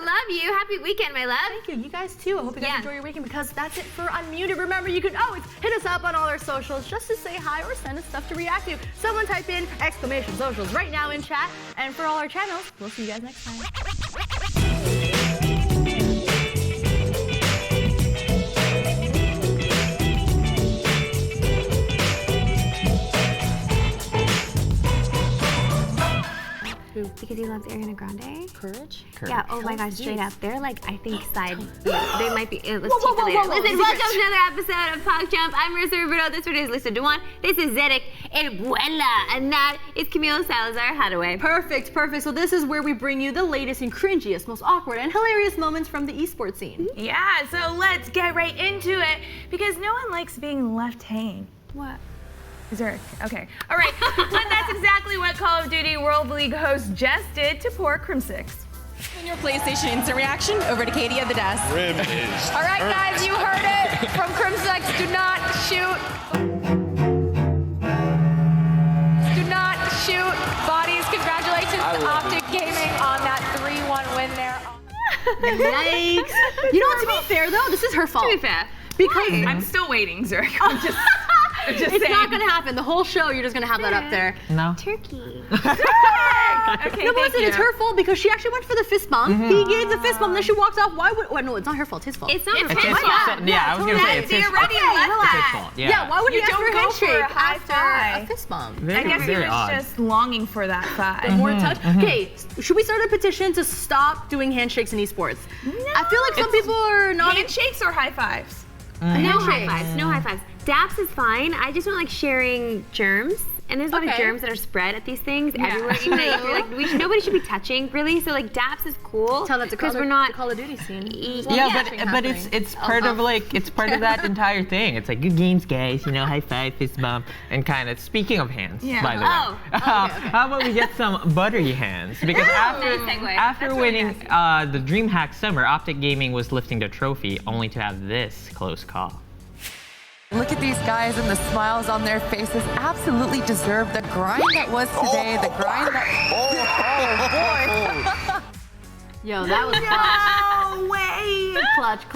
[SPEAKER 11] Love you. Happy weekend, my love.
[SPEAKER 8] Thank you. You guys too. I hope you guys enjoy your weekend because that's it for Unmuted. Remember, you can always hit us up on all our socials just to say hi or send us stuff to react to. Someone type in !socials right now in chat. And for all our channels, we'll see you guys next time.
[SPEAKER 11] Because he loves Ariana Grande.
[SPEAKER 8] Courage?
[SPEAKER 11] Yeah, oh my gosh, straight up. They're like, I think side, they might be, let's
[SPEAKER 8] Whoa,
[SPEAKER 11] keep it later.
[SPEAKER 8] whoa, whoa,
[SPEAKER 11] Listen, welcome to another episode of Pog Jump. I'm Marissa Roberto, this one is Lisa Duan, this is Zedek and Buela, and that is Camila Salazar Hadaway.
[SPEAKER 8] Perfect, perfect. So this is where we bring you the latest and cringiest, most awkward and hilarious moments from the esports scene.
[SPEAKER 1] Yeah, so let's get right into it because no one likes being left hanging.
[SPEAKER 11] What?
[SPEAKER 1] Zurich. Okay. All right. But that's exactly what Call of Duty World League host just did to poor Crim6.
[SPEAKER 14] In your PlayStation instant reaction, over to Katie at the desk.
[SPEAKER 2] Rim is.
[SPEAKER 14] All right, guys, you heard it from Crim6. Do not shoot. Do not shoot. Bodies, congratulations to Optic Gaming on that 3-1 win there.
[SPEAKER 8] Yikes. You know what, to be fair though, this is her fault.
[SPEAKER 11] To be fair.
[SPEAKER 8] Because
[SPEAKER 1] I'm still waiting, Zurich. I'm just
[SPEAKER 8] it's
[SPEAKER 1] saying.
[SPEAKER 8] not gonna happen. The whole show, you're just gonna have that up there.
[SPEAKER 6] No.
[SPEAKER 11] Turkey.
[SPEAKER 1] Okay,
[SPEAKER 8] no, but listen, it's her fault because she actually went for the fist bump. He gave the fist bump, then she walked off. Why would? Well, no, it's not her fault. It's his fault.
[SPEAKER 11] It's not her
[SPEAKER 6] It's
[SPEAKER 11] fault.
[SPEAKER 6] his fault. Yeah, I was gonna say it's his fault.
[SPEAKER 1] already left
[SPEAKER 6] It's his fault.
[SPEAKER 8] Yeah, why would
[SPEAKER 1] You
[SPEAKER 8] you ask for
[SPEAKER 1] don't
[SPEAKER 8] a
[SPEAKER 1] go for
[SPEAKER 8] handshake
[SPEAKER 1] a high
[SPEAKER 8] after
[SPEAKER 1] five.
[SPEAKER 8] a fist bump?
[SPEAKER 1] I guess he was just longing for that five.
[SPEAKER 8] More touch. Okay, should we start a petition to stop doing handshakes in esports?
[SPEAKER 1] No.
[SPEAKER 8] I feel like some people are not.
[SPEAKER 1] Handshakes or high fives?
[SPEAKER 11] No high fives, no high fives. Daps is fine. I just don't like sharing germs. And there's a lot of germs that are spread at these things everywhere. Even that you're like, nobody should be touching, really. So like Daps is cool.
[SPEAKER 8] Tell that to
[SPEAKER 11] because we're not
[SPEAKER 8] the Call of Duty scene.
[SPEAKER 6] But it's part of that entire thing. It's like good games, guys. You know, high five, fist bump, and kind of. Speaking of hands, by the way, how about we get some buttery hands? Because after winning the DreamHack Summer, Optic Gaming was lifting the trophy, only to have this close call.
[SPEAKER 14] Look at these guys and the smiles on their faces. Absolutely deserve the grind that was today. The grind that. Oh boy.
[SPEAKER 8] Yo, that was clutch.
[SPEAKER 1] No way.
[SPEAKER 8] Clutch.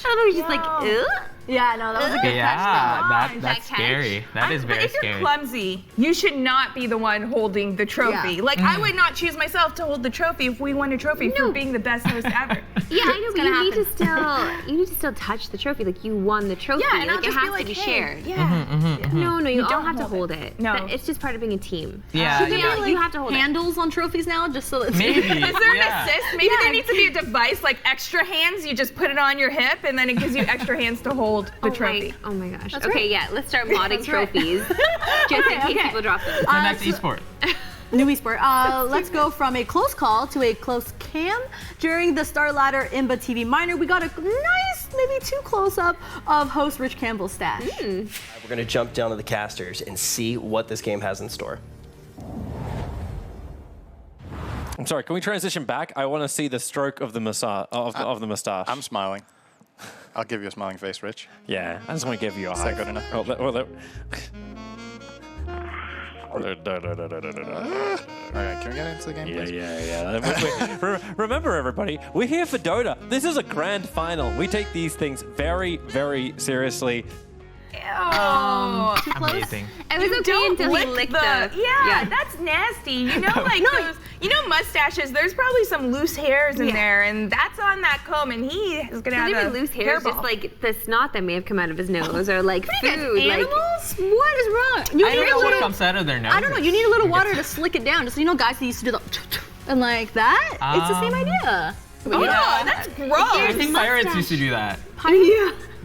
[SPEAKER 11] I was just like, ugh.
[SPEAKER 8] Yeah, no, that was a good
[SPEAKER 6] catch. That's scary. That is very scary.
[SPEAKER 1] But if you're clumsy, you should not be the one holding the trophy.
[SPEAKER 8] Yeah.
[SPEAKER 1] Like, I would not choose myself to hold the trophy if we won a trophy for being the best host ever.
[SPEAKER 11] Yeah, I know, but you need to still touch the trophy. Like you won the trophy.
[SPEAKER 1] Yeah, and
[SPEAKER 11] like
[SPEAKER 1] I'll
[SPEAKER 11] it
[SPEAKER 1] just
[SPEAKER 11] has
[SPEAKER 1] be like,
[SPEAKER 11] to be
[SPEAKER 1] hey,
[SPEAKER 11] shared.
[SPEAKER 1] Yeah.
[SPEAKER 11] No, you
[SPEAKER 1] don't
[SPEAKER 11] don't have to
[SPEAKER 1] hold
[SPEAKER 11] hold it.
[SPEAKER 1] No.
[SPEAKER 11] It's just part of being a team.
[SPEAKER 6] Yeah,
[SPEAKER 8] Should there be, like,
[SPEAKER 11] you have to hold
[SPEAKER 8] handles on trophies now, just so it's
[SPEAKER 6] Maybe.
[SPEAKER 1] Is there an assist? Maybe there needs to be a device like extra hands. You just put it on your hip, and then it gives you extra hands to hold the trophy.
[SPEAKER 11] Oh my gosh.
[SPEAKER 8] That's
[SPEAKER 11] okay,
[SPEAKER 8] right.
[SPEAKER 11] yeah, let's start modding trophies. Just in case people drop them.
[SPEAKER 6] So that's eSport.
[SPEAKER 8] New esport. Let's go from a close call to a close cam. During the Star Ladder Imba TV Minor, we got a nice, maybe too close up of host Rich Campbell's stash.
[SPEAKER 15] We're going to jump down to the casters and see what this game has in store.
[SPEAKER 3] I'm sorry, can we transition back? I want to see the stroke of the mustache.
[SPEAKER 16] I'm smiling. I'll give you a smiling face, Rich.
[SPEAKER 3] Yeah, I just want to give you a
[SPEAKER 16] Is
[SPEAKER 3] high.
[SPEAKER 16] that good enough? Alright, can we get into the game, please?
[SPEAKER 3] Yeah. Remember, everybody, we're here for Dota. This is a grand final. We take these things very, very seriously.
[SPEAKER 8] Too close?
[SPEAKER 6] Amazing.
[SPEAKER 11] It was okay until he licked the...
[SPEAKER 1] Yeah, that's nasty. You know, like those, you know, mustaches. There's probably some loose hairs in there, and that's on that comb, and he is gonna have
[SPEAKER 11] Not
[SPEAKER 1] a
[SPEAKER 11] even loose hair,
[SPEAKER 1] hairball.
[SPEAKER 11] just like the snot that may have come out of his nose, or like food.
[SPEAKER 8] Animals? What is wrong? You
[SPEAKER 6] I
[SPEAKER 8] need
[SPEAKER 6] don't
[SPEAKER 8] a
[SPEAKER 6] know what
[SPEAKER 8] little.
[SPEAKER 6] comes out of their nose.
[SPEAKER 8] I don't know. You need a little water to slick it down. Just so you know, guys, they used to do the and like that. It's the same idea.
[SPEAKER 1] Oh, that's gross.
[SPEAKER 6] I think pirates used to do that.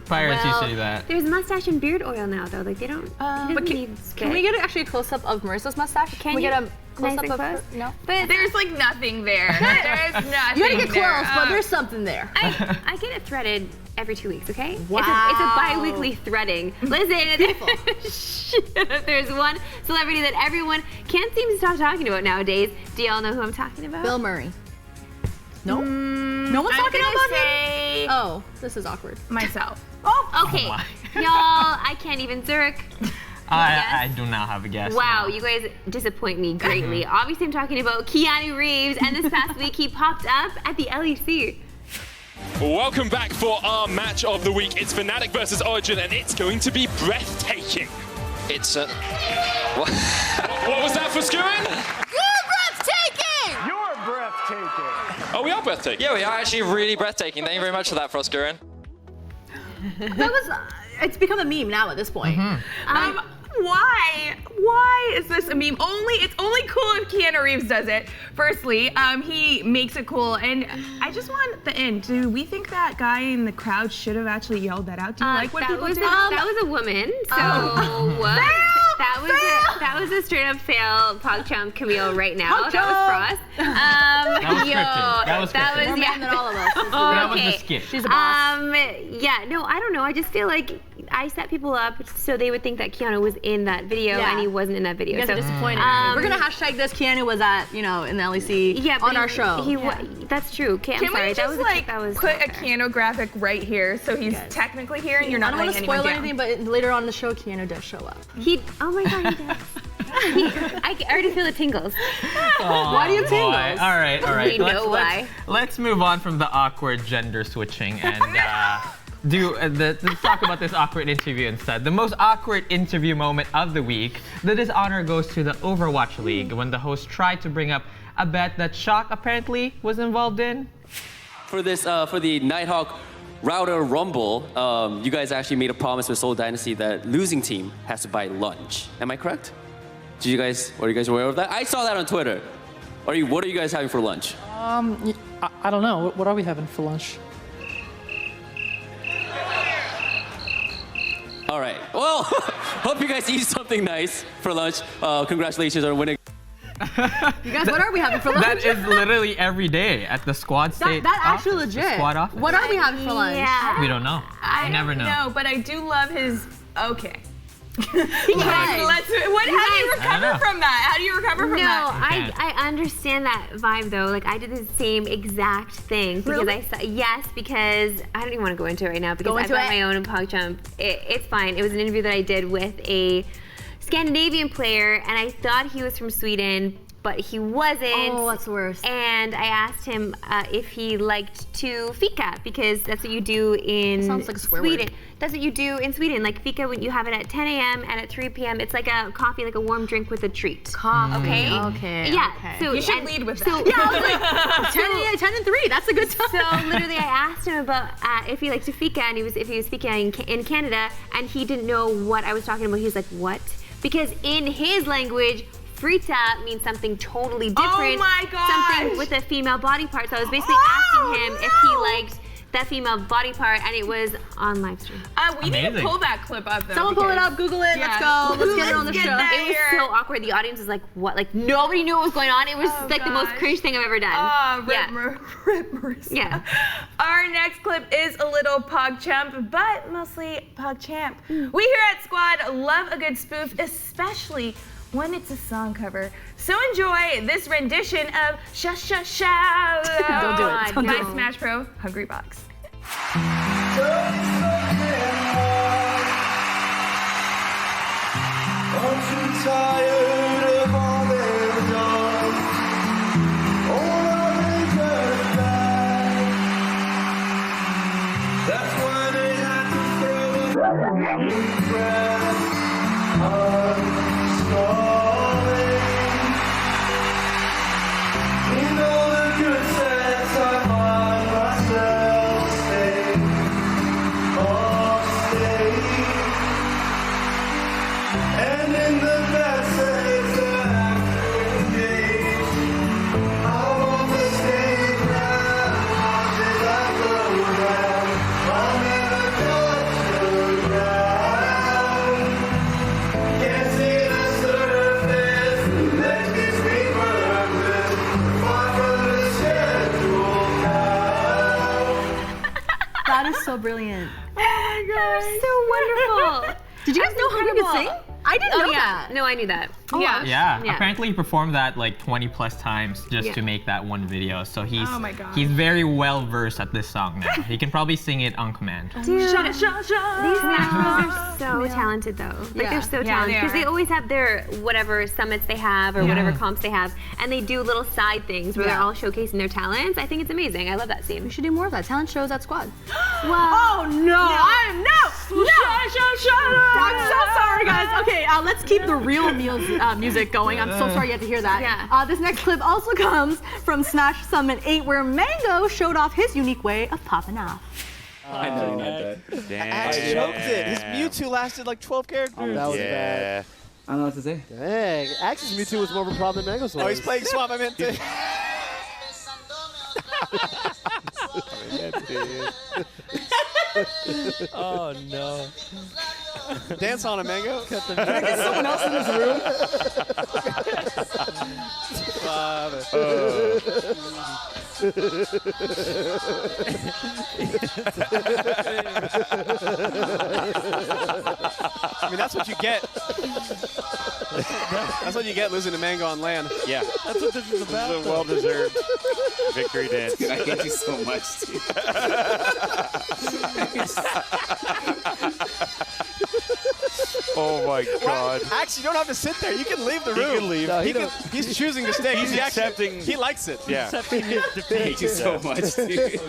[SPEAKER 6] Pirates used to do that.
[SPEAKER 11] There's mustache and beard oil now, though. Like they don't.
[SPEAKER 8] But can we get actually a close up of Marissa's mustache? Can we get a close up of her? No.
[SPEAKER 11] But
[SPEAKER 1] there's like nothing there. There's nothing.
[SPEAKER 8] You gotta get
[SPEAKER 1] there.
[SPEAKER 8] close, but there's something there.
[SPEAKER 11] I get it threaded every 2 weeks, okay?
[SPEAKER 8] Wow.
[SPEAKER 11] It's a bi-weekly threading. Listen, there's one celebrity that everyone can't seem to stop talking about nowadays. Do y'all know who I'm talking about?
[SPEAKER 8] Bill Murray. No? No one's talking about
[SPEAKER 1] him?
[SPEAKER 8] Oh, this is awkward.
[SPEAKER 1] Myself.
[SPEAKER 11] Oh, okay. Y'all, I can't even Zurich.
[SPEAKER 6] I do not have a guess.
[SPEAKER 11] Wow,
[SPEAKER 6] now.
[SPEAKER 11] you guys disappoint me greatly. Obviously, I'm talking about Keanu Reeves, and this past week he popped up at the LEC.
[SPEAKER 17] Welcome back for our match of the week. It's Fnatic versus Origin, and it's going to be breathtaking.
[SPEAKER 18] It's
[SPEAKER 17] what was that for Skuin?
[SPEAKER 18] You're breathtaking!
[SPEAKER 17] Oh, we are breathtaking.
[SPEAKER 18] Yeah, we are actually really breathtaking. Thank you very much for that, Froskurin.
[SPEAKER 8] It's become a meme now at this point.
[SPEAKER 1] Why is this a meme? It's only cool if Keanu Reeves does it. Firstly, he makes it cool, and I just want the end. Do we think that guy in the crowd should have actually yelled that out? Do you like what people did?
[SPEAKER 11] That was a woman. So what? That was a straight up fail. PogChamp Camille right now. That was Frost.
[SPEAKER 6] That was
[SPEAKER 8] More man than all of us.
[SPEAKER 6] That was the skit.
[SPEAKER 8] She's a boss.
[SPEAKER 11] Yeah, no, I don't know. I just feel like I set people up so they would think that Keanu was in that video and he wasn't in that video.
[SPEAKER 8] You guys are disappointed. We're gonna hashtag this. Keanu was at, in the LEC on our show.
[SPEAKER 11] That's true. I'm
[SPEAKER 1] Can
[SPEAKER 11] sorry.
[SPEAKER 1] we just put a Keanu graphic right here so he's technically here and you're not letting anyone down?
[SPEAKER 8] I don't want to spoil anything, but later on in the show, Keanu does show up.
[SPEAKER 11] Oh my God, he does. I already feel the tingles.
[SPEAKER 8] Why do you have tingles?
[SPEAKER 6] All right.
[SPEAKER 11] We know why.
[SPEAKER 6] Let's move on from the awkward gender switching and let's talk about this awkward interview instead. The most awkward interview moment of the week. The dishonor goes to the Overwatch League when the host tried to bring up a bet that Shock apparently was involved in.
[SPEAKER 19] For this, for the Nighthawk Router Rumble, you guys actually made a promise with Seoul Dynasty that losing team has to buy lunch. Am I correct? Are you guys aware of that? I saw that on Twitter. What are you guys having for lunch?
[SPEAKER 20] I don't know. What are we having for lunch?
[SPEAKER 19] All right. Well, hope you guys eat something nice for lunch. Congratulations on winning.
[SPEAKER 8] You guys, what are we having for lunch?
[SPEAKER 6] That is literally every day at the squad state.
[SPEAKER 8] That's actually legit.
[SPEAKER 6] The squad office.
[SPEAKER 8] What are we having for lunch?
[SPEAKER 1] Yeah.
[SPEAKER 6] We don't know. I never know.
[SPEAKER 1] No, but I do love his. Okay.
[SPEAKER 11] How do you
[SPEAKER 1] recover from that? How do you recover from that?
[SPEAKER 11] No, I understand that vibe though. Like I did the same exact thing because I saw because I don't even want to go into it right now because I've got my own PogChamp. It's fine. It was an interview that I did with a Scandinavian player and I thought he was from Sweden, but he wasn't.
[SPEAKER 8] Oh, that's worse.
[SPEAKER 11] And I asked him if he liked to fika because that's what you do in
[SPEAKER 8] sounds like a swear
[SPEAKER 11] Sweden.
[SPEAKER 8] word.
[SPEAKER 11] That's what you do in Sweden. Like fika, when you have it at 10 a.m. and at 3 p.m. It's like a coffee, like a warm drink with a treat.
[SPEAKER 8] Coffee.
[SPEAKER 11] Okay. Yeah.
[SPEAKER 8] Okay.
[SPEAKER 11] So
[SPEAKER 1] you should lead with that.
[SPEAKER 11] Yeah,
[SPEAKER 8] I was like 10 and 3. That's a good time.
[SPEAKER 11] So literally, I asked him about if he liked to fika and if he was fika in Canada, and he didn't know what I was talking about. He was like, "What?" Because in his language, frita means something totally different.
[SPEAKER 1] Oh my gosh!
[SPEAKER 11] Something with a female body part. So I was basically asking him if he liked that female body part, and it was on live stream.
[SPEAKER 1] We need to pull that clip up though.
[SPEAKER 8] Someone pull it up, Google it, let's go. Let's get it on the show.
[SPEAKER 11] It was so awkward. The audience was like, what? Like nobody knew what was going on. It was the most cringe thing I've ever done.
[SPEAKER 1] Rip Marissa.
[SPEAKER 11] Yeah.
[SPEAKER 1] Our next clip is a little PogChamp, but mostly PogChamp. We here at Squad love a good spoof, especially when it's a song cover. So enjoy this rendition of Sha Sha Sha.
[SPEAKER 8] Don't do it. Don't
[SPEAKER 1] by
[SPEAKER 8] do it.
[SPEAKER 1] Smash Pro Hungry Box.
[SPEAKER 21] I'm too tired of all they've done. All I regret back. That's why they had to throw breath. I'm sorry. In all the good sense, I find myself staying on stage. And in the message that I create, I'm on the stage now, as I go down, I'll never touch the ground. Can't see the surface, legs get me purpose, far from the schedule now.
[SPEAKER 8] That is so brilliant.
[SPEAKER 11] Oh my god. So wonderful.
[SPEAKER 8] Did you guys know Hungry could sing? I didn't know that.
[SPEAKER 11] No, I knew that.
[SPEAKER 8] Oh,
[SPEAKER 1] Yeah.
[SPEAKER 6] Yeah, apparently he performed that like 20 plus times just to make that one video. So he's
[SPEAKER 1] Oh my God.
[SPEAKER 6] he's very well versed at this song now. He can probably sing it on command.
[SPEAKER 11] Dude, these Smash Bros are so talented though. Like they're so talented because they always have their whatever summits they have or whatever comps they have, and they do little side things where they're all showcasing their talents. I think it's amazing. I love that scene.
[SPEAKER 8] We should do more of that. Talent shows at Squad.
[SPEAKER 11] Wow.
[SPEAKER 8] Oh no! I'm so sorry, guys. Okay, let's keep the real music going. I'm so sorry you had to hear that.
[SPEAKER 11] Yeah.
[SPEAKER 8] This next clip also comes from Smash Summit 8, where Mango showed off his unique way of popping off.
[SPEAKER 9] I know you're not dead.
[SPEAKER 2] Axe
[SPEAKER 9] choked it. His Mewtwo lasted like 12 characters. That was bad. I don't know what to say.
[SPEAKER 22] Dang, Axe's Mewtwo was more of a problem than Mango's one.
[SPEAKER 9] Oh, he's playing Swap. I meant to.
[SPEAKER 3] Oh no.
[SPEAKER 9] Dance on a Mango.
[SPEAKER 22] Can I get someone else in this room?
[SPEAKER 9] I mean, that's what you get. That's what you get losing to Mango on land.
[SPEAKER 2] Yeah.
[SPEAKER 3] That's what this is about.
[SPEAKER 2] This is a well-deserved victory dance.
[SPEAKER 9] Dude, I hate you so much, dude.
[SPEAKER 2] Oh my God.
[SPEAKER 9] Axe, you don't have to sit there. You can leave the room.
[SPEAKER 2] He can leave.
[SPEAKER 9] No, he's choosing to stay.
[SPEAKER 2] He's accepting.
[SPEAKER 9] He likes it.
[SPEAKER 2] Yeah.
[SPEAKER 9] I hate you so much, dude.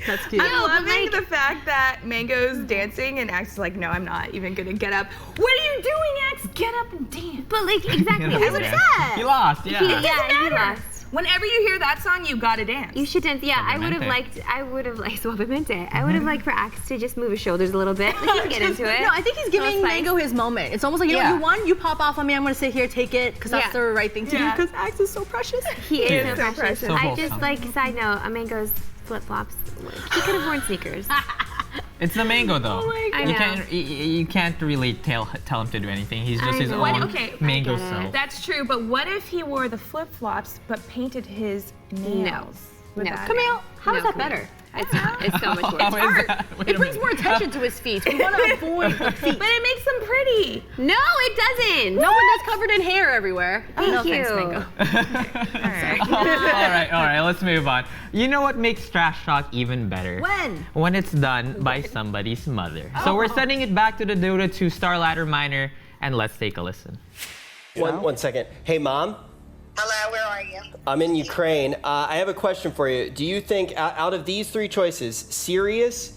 [SPEAKER 8] That's cute.
[SPEAKER 1] I'm loving the fact that Mango's dancing and Axe is like, no, I'm not even gonna get up. What are you doing, Axe? Get up and dance.
[SPEAKER 11] But like exactly.
[SPEAKER 1] He's upset.
[SPEAKER 6] He lost, yeah.
[SPEAKER 11] He
[SPEAKER 1] matter.
[SPEAKER 11] lost.
[SPEAKER 1] Whenever you hear that song, you gotta dance.
[SPEAKER 11] You should dance. Yeah, I would have liked Suavemente. I would have liked for Axe to just move his shoulders a little bit. Like, he can get into it.
[SPEAKER 8] No, I think he's giving Mango his moment. It's almost like, you know, you won, you pop off on me, I'm gonna sit here, take it, because that's the right thing to do, because Axe is so precious.
[SPEAKER 11] He is so
[SPEAKER 1] precious.
[SPEAKER 11] precious. I just like, side note, Mango's flip-flops. He could have worn sneakers.
[SPEAKER 6] It's the Mango though.
[SPEAKER 11] Oh my God.
[SPEAKER 6] You can't really tell him to do anything. He's just his own Mango self.
[SPEAKER 1] That's true, but what if he wore the flip-flops but painted his nails?
[SPEAKER 11] No.
[SPEAKER 8] Camille, how is that better?
[SPEAKER 11] It's not. It's so much worse.
[SPEAKER 8] It's art. It brings more attention to his feet. We want to avoid the feet.
[SPEAKER 1] But it makes them pretty.
[SPEAKER 11] No, it doesn't.
[SPEAKER 8] No one that's covered in hair everywhere.
[SPEAKER 11] Thank you.
[SPEAKER 8] Thanks, Mango.
[SPEAKER 6] All right, let's move on. You know what makes trash talk even better? When it's done by somebody's mother. So we're sending it back to the Dota 2 Star Ladder Miner, and let's take a listen.
[SPEAKER 15] One second. Hey, Mom?
[SPEAKER 23] Hello, where are you?
[SPEAKER 15] I'm in Ukraine. I have a question for you. Do you think, out of these three choices, Sirius,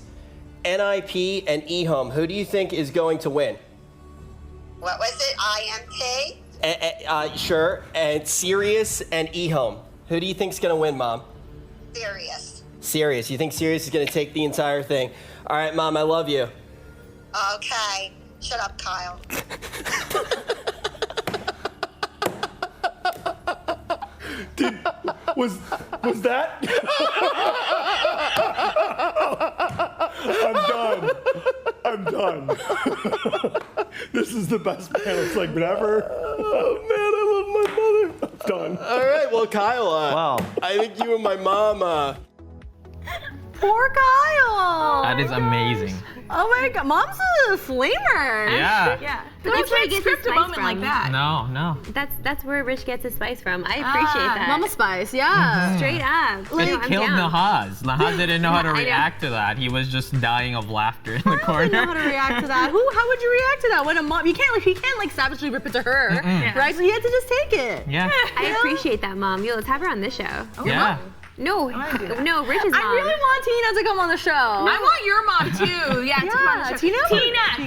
[SPEAKER 15] NIP, and eHome, who do you think is going to win?
[SPEAKER 23] What was it? IMP?
[SPEAKER 15] Sure. And Sirius and eHome. Who do you think is going to win, Mom?
[SPEAKER 23] Serious.
[SPEAKER 15] Sirius. You think Sirius is going to take the entire thing? All right, Mom, I love you.
[SPEAKER 23] Okay. Shut up, Kyle.
[SPEAKER 24] Was that? I'm done. This is the best panel segment ever. Oh man, I love my mother. I'm done.
[SPEAKER 15] All right, well, Kyle, wow. I think you and my mom,
[SPEAKER 8] Poor Kyle.
[SPEAKER 6] That is amazing.
[SPEAKER 8] Oh my God, Mom's a flamer.
[SPEAKER 6] Yeah.
[SPEAKER 11] But that's where he gets his spice
[SPEAKER 1] moment
[SPEAKER 11] from.
[SPEAKER 1] like that.
[SPEAKER 6] No.
[SPEAKER 11] That's where Rich gets his spice from. I appreciate that.
[SPEAKER 8] Mama spice, yeah.
[SPEAKER 11] Straight up.
[SPEAKER 6] It killed Nahaz. Nahaz didn't know how to
[SPEAKER 11] I know.
[SPEAKER 6] react to that. He was just dying of laughter in the corner.
[SPEAKER 8] I don't know how to react to that. How would you react to that when a mom? He can't savagely rip it to her, right? So he had to just take it.
[SPEAKER 6] Yeah.
[SPEAKER 11] I appreciate that, Mom. Let's have her on this show.
[SPEAKER 6] Yeah.
[SPEAKER 11] No, Rich's mom.
[SPEAKER 8] I really want Tina to come on the show.
[SPEAKER 1] I want your mom too. Yeah, to come on the show.
[SPEAKER 8] Tina,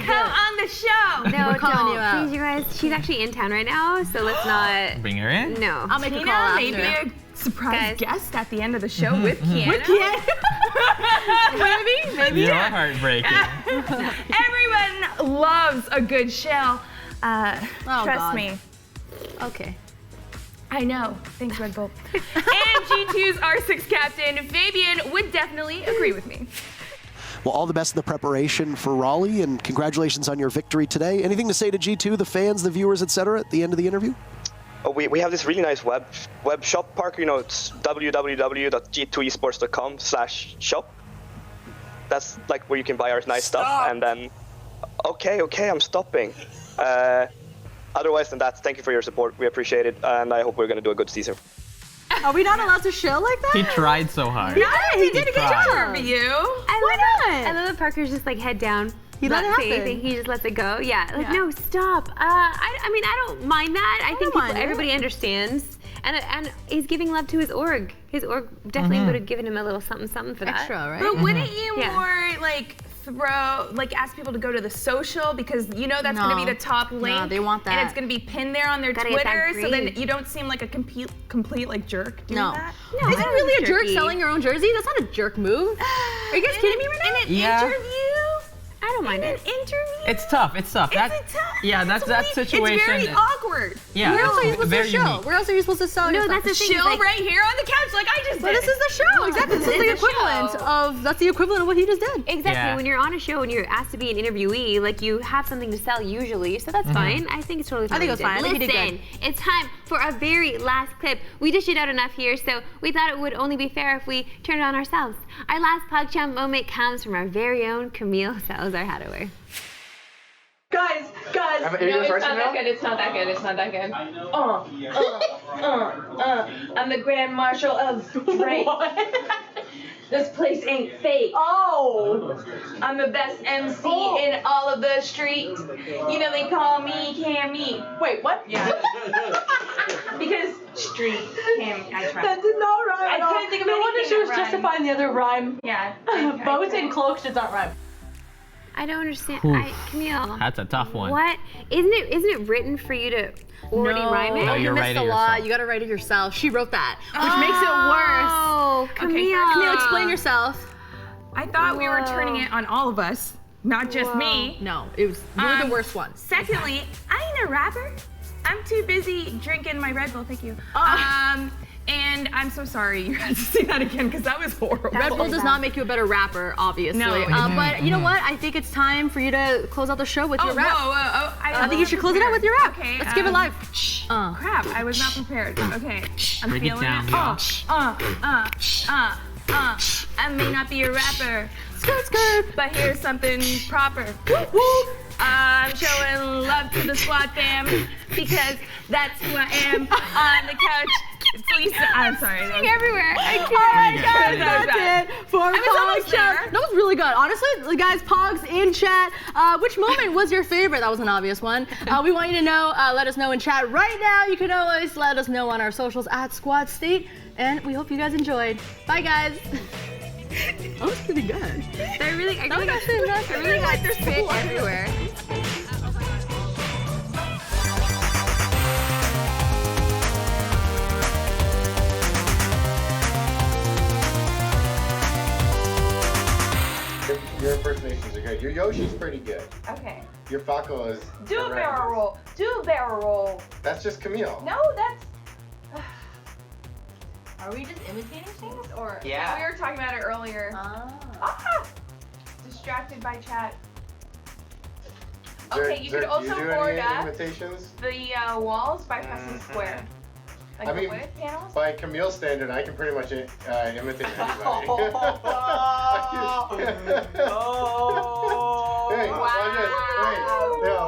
[SPEAKER 1] come on the show.
[SPEAKER 11] No,
[SPEAKER 8] We're calling you out.
[SPEAKER 11] Please, you guys. She's actually in town right now, so let's not.
[SPEAKER 6] Bring her in.
[SPEAKER 11] No.
[SPEAKER 8] I'll make a
[SPEAKER 1] Tina,
[SPEAKER 8] call after.
[SPEAKER 1] maybe a surprise guest at the end of the show with Kiana.
[SPEAKER 8] With Kiana. maybe.
[SPEAKER 6] You're heartbreaking.
[SPEAKER 1] Everyone loves a good show. Trust me.
[SPEAKER 8] Okay.
[SPEAKER 1] I know. Thanks, Red Bull. And G2's R6 captain, Fabian, would definitely agree with me.
[SPEAKER 22] Well, all the best in the preparation for Raleigh, and congratulations on your victory today. Anything to say to G2, the fans, the viewers, etc. at the end of the interview?
[SPEAKER 25] We have this really nice web shop, Parker. You know, it's www.g2esports.com/shop. That's like where you can buy our nice stuff, and then Okay, I'm stopping. Otherwise than that, thank you for your support. We appreciate it, and I hope we're going to do a good season.
[SPEAKER 8] Are we not allowed to chill like that?
[SPEAKER 6] He tried so hard.
[SPEAKER 8] Yeah, he did a good
[SPEAKER 6] tried.
[SPEAKER 8] job. Why not?
[SPEAKER 11] I love that Parker's just like head down.
[SPEAKER 8] He let it
[SPEAKER 11] not say
[SPEAKER 8] happen.
[SPEAKER 11] anything. He just lets it go. Yeah. Like,
[SPEAKER 8] Yeah.
[SPEAKER 11] no, stop. I mean, I don't mind that. I think
[SPEAKER 8] mind it.
[SPEAKER 11] everybody understands. And he's giving love to his org. His org definitely would have given him a little something for that.
[SPEAKER 8] Extra, right?
[SPEAKER 1] But wouldn't you
[SPEAKER 11] Yeah.
[SPEAKER 1] more like ask people to go to the social because you know that's going to be the top link.
[SPEAKER 8] they want that.
[SPEAKER 1] And it's going to be pinned there on their
[SPEAKER 11] Gotta get that
[SPEAKER 1] Twitter, so then
[SPEAKER 11] green.
[SPEAKER 1] you don't seem like a complete like jerk doing that.
[SPEAKER 11] No,
[SPEAKER 8] Is it
[SPEAKER 11] I don't
[SPEAKER 8] really a
[SPEAKER 11] think
[SPEAKER 8] jerk
[SPEAKER 11] jerky.
[SPEAKER 8] selling your own jersey? That's not a jerk move. Are you guys kidding me right now?
[SPEAKER 1] In an
[SPEAKER 6] Yeah.
[SPEAKER 1] interview?
[SPEAKER 11] I don't mind it.
[SPEAKER 1] Interview?
[SPEAKER 6] It's tough. It's tough. That situation.
[SPEAKER 1] It's very awkward.
[SPEAKER 6] Yeah.
[SPEAKER 8] Where else are you supposed
[SPEAKER 6] very
[SPEAKER 8] to show?
[SPEAKER 6] unique.
[SPEAKER 8] Where else are you supposed to sell
[SPEAKER 11] No,
[SPEAKER 8] yourself?
[SPEAKER 11] that's the thing.
[SPEAKER 1] Chill
[SPEAKER 11] Like,
[SPEAKER 1] right here on the couch like I just did.
[SPEAKER 8] But this is the show. Exactly. This is the equivalent of what he just did.
[SPEAKER 11] Exactly.
[SPEAKER 6] Yeah.
[SPEAKER 11] When you're on a show and you're asked to be an interviewee, like you have something to sell usually, so that's fine. I think it's totally fine.
[SPEAKER 8] I think it was fine. I think he did
[SPEAKER 11] Listen, it's time for our very last clip. We dished it out enough here, so we thought it would only be fair if we turned it on ourselves. Our last PogChamp moment comes from our very own Camille Salazar-Hadaway.
[SPEAKER 4] Guys, no, it's not that good. It's not that good. I'm the Grand Marshal of Drake. This place ain't fake. Oh! I'm the best MC in all of the street. You know they call me Cammy. Wait, what? Yeah. Because street Cammy. I tried. That did not rhyme. I couldn't think of anything. No wonder she was justifying the other rhyme. Yeah. Boats and cloaks did not rhyme.
[SPEAKER 11] I don't understand.
[SPEAKER 6] Oof.
[SPEAKER 11] Camille.
[SPEAKER 6] That's a tough one.
[SPEAKER 11] What? Isn't it written for you to already rhyme it?
[SPEAKER 6] No, you're
[SPEAKER 8] you missed
[SPEAKER 6] writing
[SPEAKER 8] a lot.
[SPEAKER 6] yourself.
[SPEAKER 8] You gotta write it yourself. She wrote that, which makes it worse.
[SPEAKER 11] Oh, Camille.
[SPEAKER 8] Camille, explain yourself.
[SPEAKER 1] I thought we were turning it on all of us, not just me.
[SPEAKER 8] No, it was you're the worst one.
[SPEAKER 1] Secondly, I ain't a rapper. I'm too busy drinking my Red Bull. Thank you. And I'm so sorry you had to say that again because that was horrible.
[SPEAKER 8] Red Bull does not make you a better rapper, obviously.
[SPEAKER 1] No, it
[SPEAKER 8] but you know what? I think it's time for you to close out the show with your rap. I think you should close it out with your rap.
[SPEAKER 1] Okay.
[SPEAKER 8] Let's give it live.
[SPEAKER 1] Crap, I was not prepared. Okay. I'm
[SPEAKER 6] Break it
[SPEAKER 1] feeling
[SPEAKER 6] down,
[SPEAKER 1] it.
[SPEAKER 6] y'all.
[SPEAKER 1] I may not be a rapper, but here's something proper. I'm showing love to the squad fam because that's who I am on the couch. Please, I'm sorry.
[SPEAKER 11] Everywhere. I can't.
[SPEAKER 8] All right, guys,
[SPEAKER 1] That was
[SPEAKER 8] that's it for Pog's chat. That was really good. Honestly, guys, Pogs in chat. Which moment was your favorite? That was an obvious one. We want you to know. Let us know in chat right now. You can always let us know on our socials at Squad State. And we hope you guys enjoyed. Bye, guys. That was pretty good.
[SPEAKER 11] I really got their spit everywhere.
[SPEAKER 5] Your impersonations are good. Your Yoshi's pretty good.
[SPEAKER 4] Okay.
[SPEAKER 5] Your Falco is
[SPEAKER 4] Do a
[SPEAKER 5] horrendous.
[SPEAKER 4] barrel roll. Do a barrel roll.
[SPEAKER 5] That's just Camille.
[SPEAKER 4] No, that's. Are we just imitating things, or?
[SPEAKER 5] Yeah.
[SPEAKER 4] We were talking about it earlier. Distracted by chat. Okay, you could also board up
[SPEAKER 5] imitations?
[SPEAKER 4] the walls by pressing square. Like
[SPEAKER 5] I
[SPEAKER 4] the
[SPEAKER 5] mean,
[SPEAKER 4] wood panels.
[SPEAKER 5] by Camille's standard, I can pretty much imitate anybody. Hey,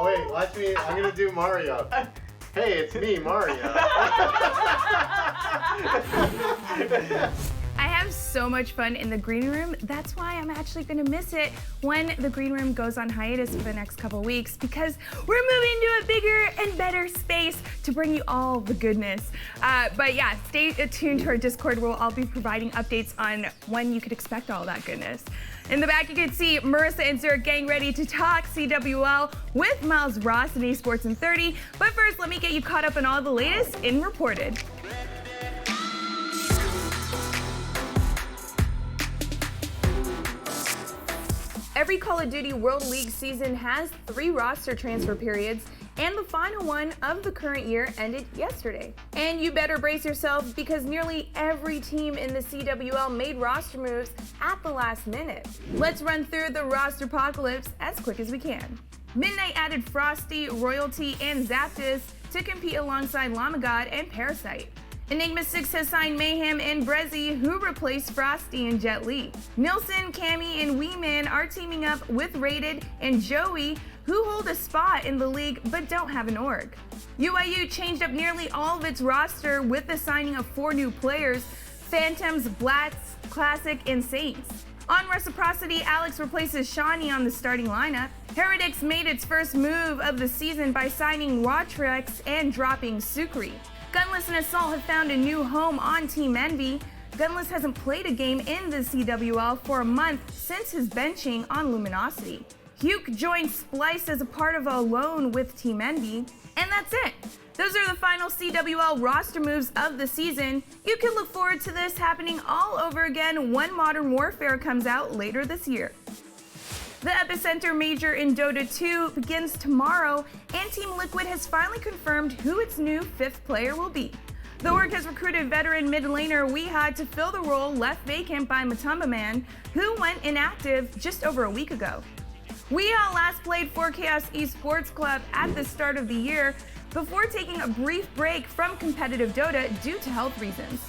[SPEAKER 5] wait, watch me. I'm gonna do Mario. Hey, it's me, Mario.
[SPEAKER 1] I have so much fun in the green room. That's why I'm actually gonna miss it when the green room goes on hiatus for the next couple weeks because we're moving to a bigger and better space to bring you all the goodness. But yeah, stay tuned to our Discord where we'll all be providing updates on when you could expect all that goodness. In the back, you can see Marissa and Zurich getting ready to talk CWL with Miles Ross and Esports in 30. But first, let me get you caught up on all the latest in Reported. Every Call of Duty World League season has 3 roster transfer periods, and the final one of the current year ended yesterday. And you better brace yourself because nearly every team in the CWL made roster moves at the last minute. Let's run through the roster apocalypse as quick as we can. Midnight added Frosty, Royalty, and Zapdos to compete alongside Lamagod and Parasite. Enigma 6 has signed Mayhem and Brezzy, who replaced Frosty and Jet Li. Nilsson, Cammy, and Weeman are teaming up with Rated and Joey, who hold a spot in the league but don't have an org. UIU changed up nearly all of its roster with the signing of 4 new players: Phantoms, Blats, Classic, and Saints. On Reciprocity, Alex replaces Shawnee on the starting lineup. Heretics made its first move of the season by signing Watrex and dropping Sukri. Gunless and Assault have found a new home on Team Envy. Gunless hasn't played a game in the CWL for a month since his benching on Luminosity. Huke joined Splice as a part of a loan with Team Envy. And that's it. Those are the final CWL roster moves of the season. You can look forward to this happening all over again when Modern Warfare comes out later this year. The Epicenter Major in Dota 2 begins tomorrow, and Team Liquid has finally confirmed who its new 5th player will be. The org has recruited veteran mid laner Weeha to fill the role left vacant by Matumba Man, who went inactive just over a week ago. Weeha last played for Chaos Esports Club at the start of the year before taking a brief break from competitive Dota due to health reasons.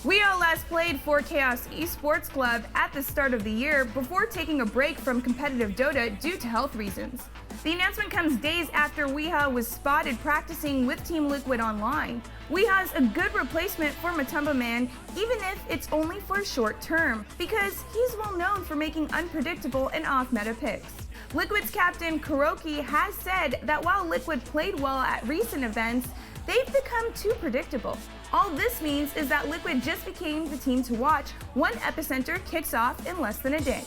[SPEAKER 1] Weeha last played for Chaos Esports Club at the start of the year before taking a break from competitive Dota due to health reasons. The announcement comes days after Weeha was spotted practicing with Team Liquid online. Weeha's a good replacement for Matumba Man, even if it's only for a short term, because he's well known for making unpredictable and off-meta picks. Liquid's captain Kuroki has said that while Liquid played well at recent events, they've become too predictable. All this means is that Liquid just became the team to watch when Epicenter kicks off in less than a day.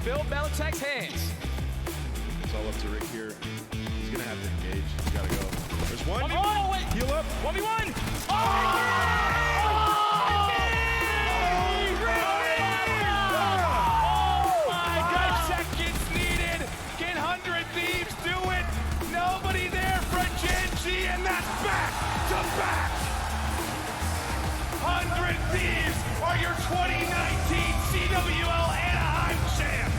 [SPEAKER 7] Bill Belichick's hands.
[SPEAKER 10] It's all up to Rick here. He's gonna have to engage. He's gotta go. There's one.
[SPEAKER 7] Oh, wait.
[SPEAKER 10] Heal up.
[SPEAKER 7] 1v1. Oh! My God, seconds needed. Can 100 Thieves do it? Nobody there for Gen G, and that's back to back. 100 Thieves are your 2019 CWL Anaheim champs.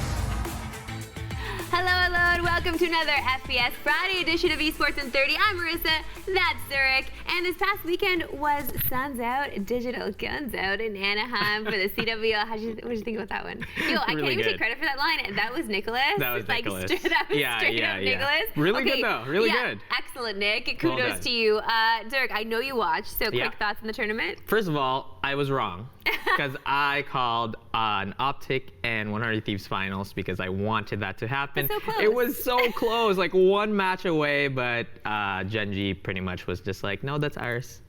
[SPEAKER 11] Hello, and welcome to another FPS Friday edition of Esports in 30. I'm Marissa, that's Zurich, and this past weekend was Suns Out, Digital Guns Out in Anaheim for the CWL. What did you think about that one? Yo, I can't even take credit for that line. That was Nicholas.
[SPEAKER 6] That was Nicholas.
[SPEAKER 11] That was straight up Nicholas.
[SPEAKER 6] Really good though, really good.
[SPEAKER 11] Excellent, Nick. Kudos to you. Zurich, I know you watched, so quick thoughts on the tournament?
[SPEAKER 6] First of all, I was wrong because I called an Optic and 100 Thieves finals because I wanted that to happen.
[SPEAKER 11] So close.
[SPEAKER 6] It was so close, like one match away, but Gen G pretty much was just like, no, that's ours.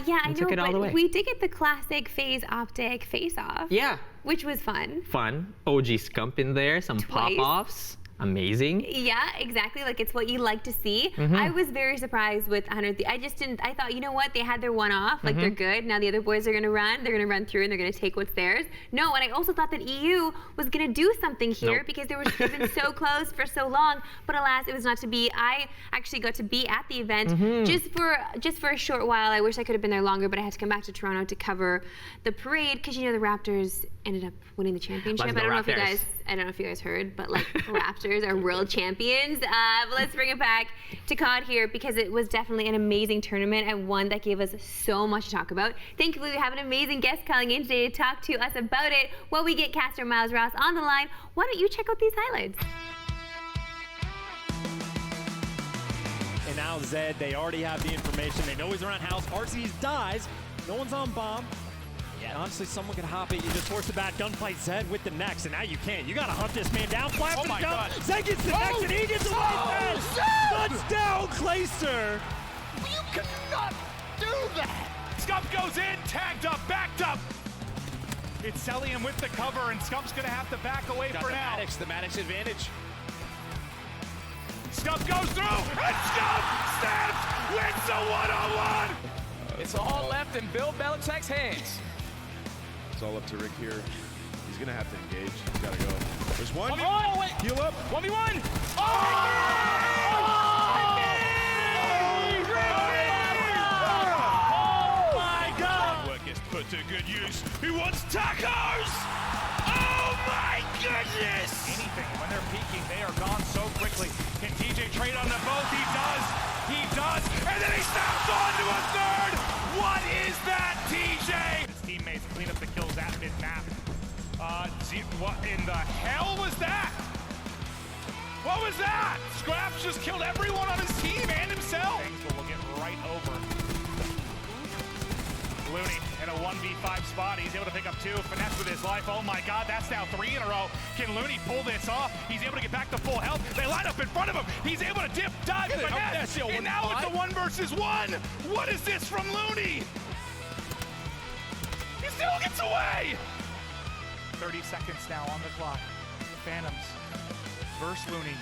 [SPEAKER 11] Yeah, I know,
[SPEAKER 6] took it all the way.
[SPEAKER 11] but we did get the classic FaZe Optic face-off.
[SPEAKER 6] Yeah.
[SPEAKER 11] Which was fun.
[SPEAKER 6] Fun. OG Scump in there, some pop-offs. Amazing.
[SPEAKER 11] Yeah, exactly. Like, it's what you like to see. I was very surprised with 100 Thieves. I just didn't, I thought, you know what? They had their one off. Like, they're good. Now the other boys are going to run. They're going to run through and they're going to take what's theirs. No, and I also thought that EU was going to do something here because they were been so close for so long. But alas, it was not to be. I actually got to be at the event just for a short while. I wish I could have been there longer, but I had to come back to Toronto to cover the parade because, you know, the Raptors ended up winning the championship. I don't know if you guys heard, but like Raptors are world champions. But let's bring it back to COD here because it was definitely an amazing tournament and one that gave us so much to talk about. Thankfully, we have an amazing guest calling in today to talk to us about it. While we get Caster Miles Ross on the line, why don't you check out these highlights?
[SPEAKER 3] And now Zed, they already have the information. They know he's around house. Arcees dies. No one's on bomb. Yeah, honestly, someone could hop it. You just force the bad gunfight. Zed with the next, and now you can't. You gotta hunt this man down. Flash him down. Zed gets the next, and he gets away. Touchdown, Clayster.
[SPEAKER 7] You cannot do that. Scump goes in, tagged up, backed up. It's Celium with the cover, and Scump's gonna have to back away for now. The Maddox advantage. Scump goes through, and Scump snaps, wins the one-on-one. It's all left in Bill Belichick's hands.
[SPEAKER 10] It's all up to Rick here. He's gonna have to engage. He's gotta go. There's one.
[SPEAKER 7] Oh, wait.
[SPEAKER 10] Heal up.
[SPEAKER 7] 1v1. Oh! one's tacos! Oh my goodness!
[SPEAKER 12] Anything, when they're peaking, they are gone so quickly. Can TJ trade on them both? He does! He does! And then he snaps on to a third! What is that, TJ? His teammates clean up the kills at mid-map. What in the hell was that? What was that? Scraps just killed everyone on his team and himself. Things will get right over. Looney in a 1v5 spot. He's able to pick up 2. Finesse with his life. Oh my god, that's now 3 in a row. Can Looney pull this off? He's able to get back to full health. They line up in front of him. He's able to dip, dive, finesse. And now it's a 1 versus 1. What is this from Looney? He still gets away. 30 seconds now on the clock. Phantoms versus Looney.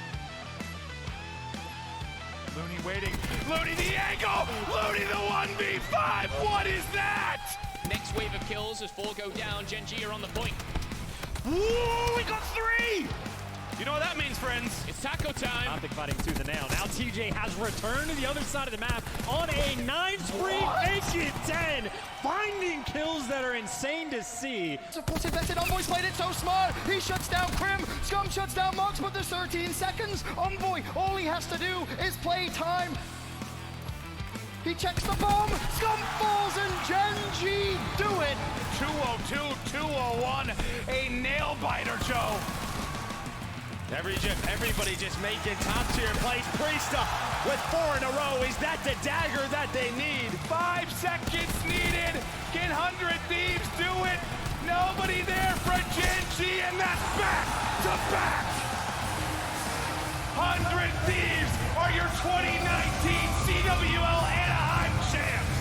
[SPEAKER 12] Looney waiting. Looney the angle! Looney the 1v5! What is that?
[SPEAKER 13] Next wave of kills as 4 go down. Gen G are on the point.
[SPEAKER 12] Ooh, we got 3! You know what that means, friends?
[SPEAKER 13] It's taco time.
[SPEAKER 3] Optic fighting to the nail. Now TJ has returned to the other side of the map on a 9 spree, make it 10. Finding kills that are insane to see.
[SPEAKER 9] Of course, invested. Envoy's played it so smart. He shuts down Krim. Scum shuts down Mox, but there's 13 seconds. Envoy, all he has to do is play time. He checks the bomb. Scum falls and Gen G do it.
[SPEAKER 12] 202, 201, a nail biter, Joe. Everybody just making top tier plays. Priesta with 4 in a row. Is that the dagger that they need? 5 seconds needed. Can 100 Thieves do it? Nobody there for Gen G, and that's back to back. 100 Thieves are your 2019 CWL Anaheim champs.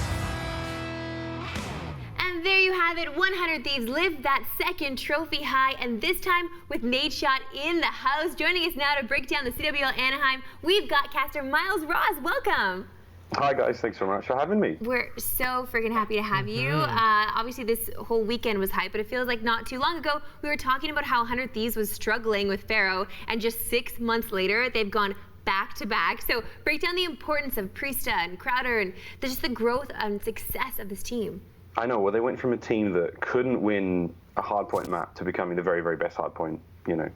[SPEAKER 11] And there you have it, 100 Thieves lived that second trophy high, and this time with Nadeshot in the house. Joining us now to break down the CWL Anaheim, we've got caster Miles Ross. Welcome.
[SPEAKER 14] Hi guys, thanks so much for having me.
[SPEAKER 11] We're so freaking happy to have you. Obviously this whole weekend was hype, but it feels like not too long ago we were talking about how 100 Thieves was struggling with Pharaoh, and just 6 months later they've gone back to back. So break down the importance of Priesta and Crowder and just the growth and success of this team.
[SPEAKER 14] I know, well they went from a team that couldn't win a hardpoint map to becoming the very, very best hardpoint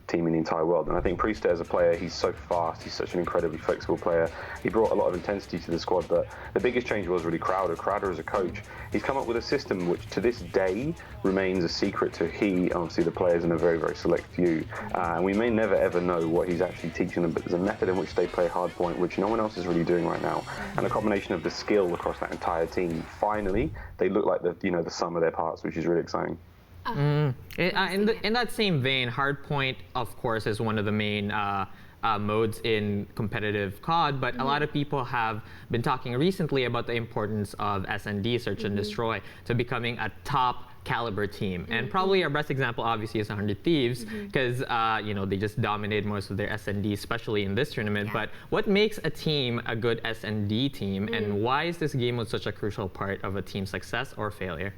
[SPEAKER 14] team in the entire world. And I think Priesta as a player, he's so fast, he's such an incredibly flexible player. He brought a lot of intensity to the squad, but the biggest change was really Crowder. Crowder as a coach, he's come up with a system which to this day remains a secret to he, obviously the players in a very, very select few. And we may never ever know what he's actually teaching them, but there's a method in which they play hardpoint which no one else is really doing right now. And a combination of the skill across that entire team, finally, they look like the sum of their parts, which is really exciting.
[SPEAKER 6] In that same vein, hardpoint, of course, is one of the main modes in competitive COD, but a lot of people have been talking recently about the importance of SND, Search and Destroy, to becoming a top caliber team. And probably our best example obviously is 100 Thieves, because they just dominated most of their SND, especially in this tournament. But what makes a team a good SND team, and why is this game mode such a crucial part of a team's success or failure?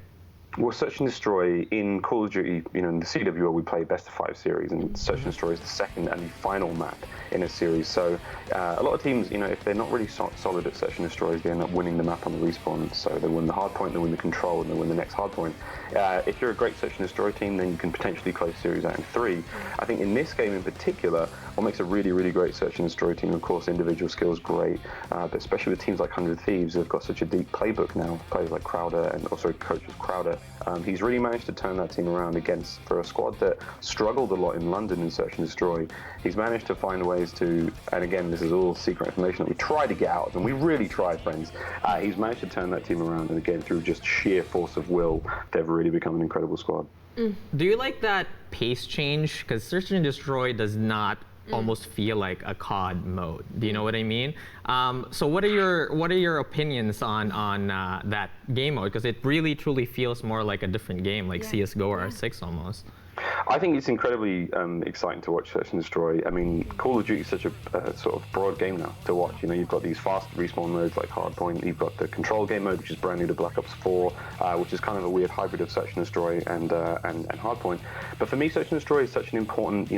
[SPEAKER 14] Well, Search and Destroy in Call of Duty, in the CWL we play best of 5 series, and Search and Destroy is the second and the final map in a series. So a lot of teams, if they're not really solid at Search and Destroy, they end up winning the map on the respawn. So they win the hard point, they win the control, and they win the next hard point. If you're a great Search and Destroy team, then you can potentially close series out in 3. I think in this game in particular, what makes a really, really great Search and Destroy team, of course, individual skills great, but especially with teams like 100 Thieves, they've got such a deep playbook now. Players like Crowder, and also coaches Crowder, he's really managed to turn that team around for a squad that struggled a lot in London in Search and Destroy. He's managed to find ways to, and again, this is all secret information that we try to get out of them. We really try, friends. He's managed to turn that team around, and again, through just sheer force of will, they've really become an incredible squad.
[SPEAKER 6] Do you like that pace change? Because Search and Destroy does not almost feel like a COD mode. Do you know what I mean? So what are your opinions on that game mode? Because it really truly feels more like a different game, like CS:GO or R6 almost.
[SPEAKER 14] I think it's incredibly exciting to watch Search and Destroy. I mean, Call of Duty is such a sort of broad game now to watch. You've got these fast respawn modes like Hardpoint. You've got the control game mode, which is brand new to Black Ops 4, which is kind of a weird hybrid of Search and Destroy and Hardpoint. But for me, Search and Destroy is such an important,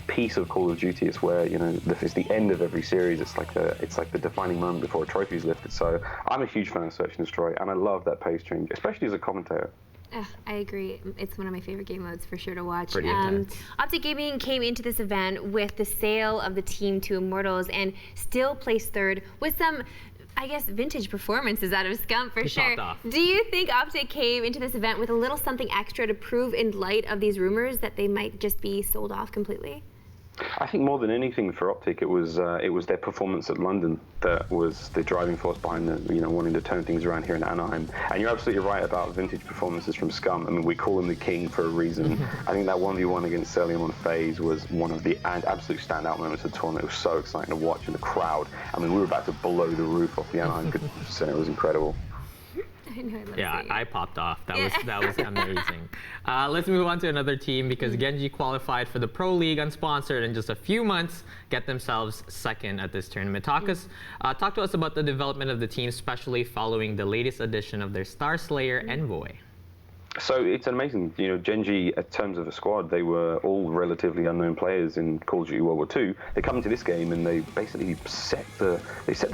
[SPEAKER 14] piece of Call of Duty. It's where it's the end of every series. It's like the defining moment before a trophy is lifted. So I'm a huge fan of Search and Destroy, and I love that pace change, especially as a commentator.
[SPEAKER 11] I agree. It's one of my favorite game modes for sure to watch.
[SPEAKER 6] Pretty intense.
[SPEAKER 11] Optic Gaming came into this event with the sale of the team to Immortals and still placed third with some, I guess, vintage performances out of Scump for sure. Do you think Optic came into this event with a little something extra to prove in light of these rumors that they might just be sold off completely?
[SPEAKER 14] I think more than anything for Optic, it was their performance at London that was the driving force behind the, wanting to turn things around here in Anaheim. And you're absolutely right about vintage performances from Scum. I mean, we call him the king for a reason. I think that 1v1 against Celium on FaZe was one of the absolute standout moments of the tournament. It was so exciting to watch in the crowd. I mean, we were about to blow the roof off the Anaheim Center. It was incredible.
[SPEAKER 6] Yeah, I popped off. That was amazing. Let's move on to another team because Genji qualified for the Pro League unsponsored in just a few months, get themselves second at this tournament. Talk to us about the development of the team, especially following the latest addition of their Star Slayer Envoy.
[SPEAKER 14] So it's amazing, Genji, in terms of a squad, they were all relatively unknown players in Call of Duty World War II. They come into this game and they basically set the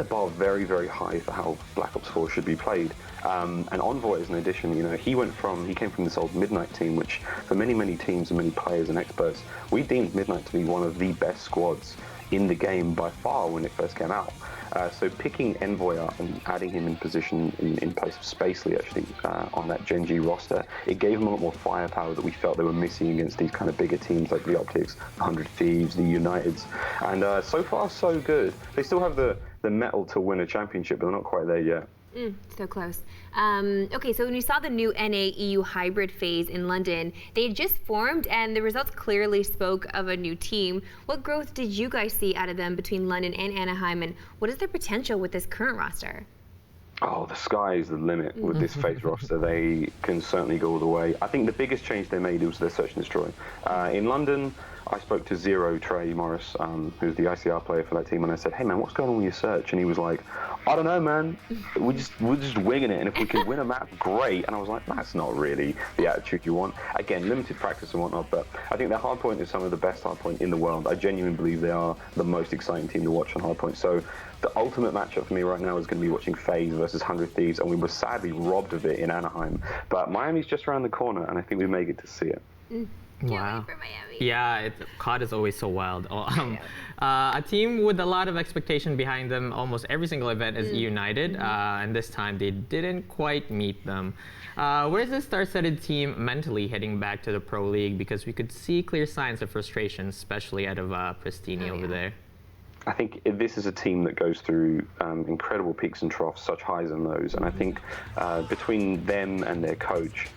[SPEAKER 14] bar very, very high for how Black Ops 4 should be played. And Envoy is an addition. He came from this old Midnight team, which for many, many teams and many players and experts, we deemed Midnight to be one of the best squads in the game by far when it first came out. So picking Envoy up and adding him in position in place of Spacely actually on that Genji roster, it gave them a lot more firepower that we felt they were missing against these kind of bigger teams like the Optics, the 100 Thieves, the Uniteds. And so far so good. They still have the mettle to win a championship, but they're not quite there yet.
[SPEAKER 11] So close. Okay, so when you saw the new NA-EU hybrid phase in London, they had just formed and the results clearly spoke of a new team. What growth did you guys see out of them between London and Anaheim, and what is their potential with this current roster?
[SPEAKER 14] Oh, the sky is the limit with this FaZe roster. They can certainly go all the way. I think the biggest change they made was their Search and Destroy. In London, I spoke to Zero Trey Morris, who's the ICR player for that team, and I said, "Hey man, what's going on with your search?" And he was like, "I don't know, man. We're just winging it, and if we can win a map, great." And I was like, "That's not really the attitude you want." Again, limited practice and whatnot, but I think their hardpoint is some of the best hardpoint in the world. I genuinely believe they are the most exciting team to watch on hardpoint. So the ultimate matchup for me right now is going to be watching FaZe versus 100 Thieves, and we were sadly robbed of it in Anaheim. But Miami's just around the corner, and I think we may get to see it.
[SPEAKER 6] Wow. Yeah, COD is always so wild. A team with a lot of expectation behind them almost every single event is United, and this time they didn't quite meet them. Where's the star-studded team mentally heading back to the Pro League? Because we could see clear signs of frustration, especially out of Pristini over there.
[SPEAKER 14] I think this is a team that goes through incredible peaks and troughs, such highs and lows, and I think between them and their coach,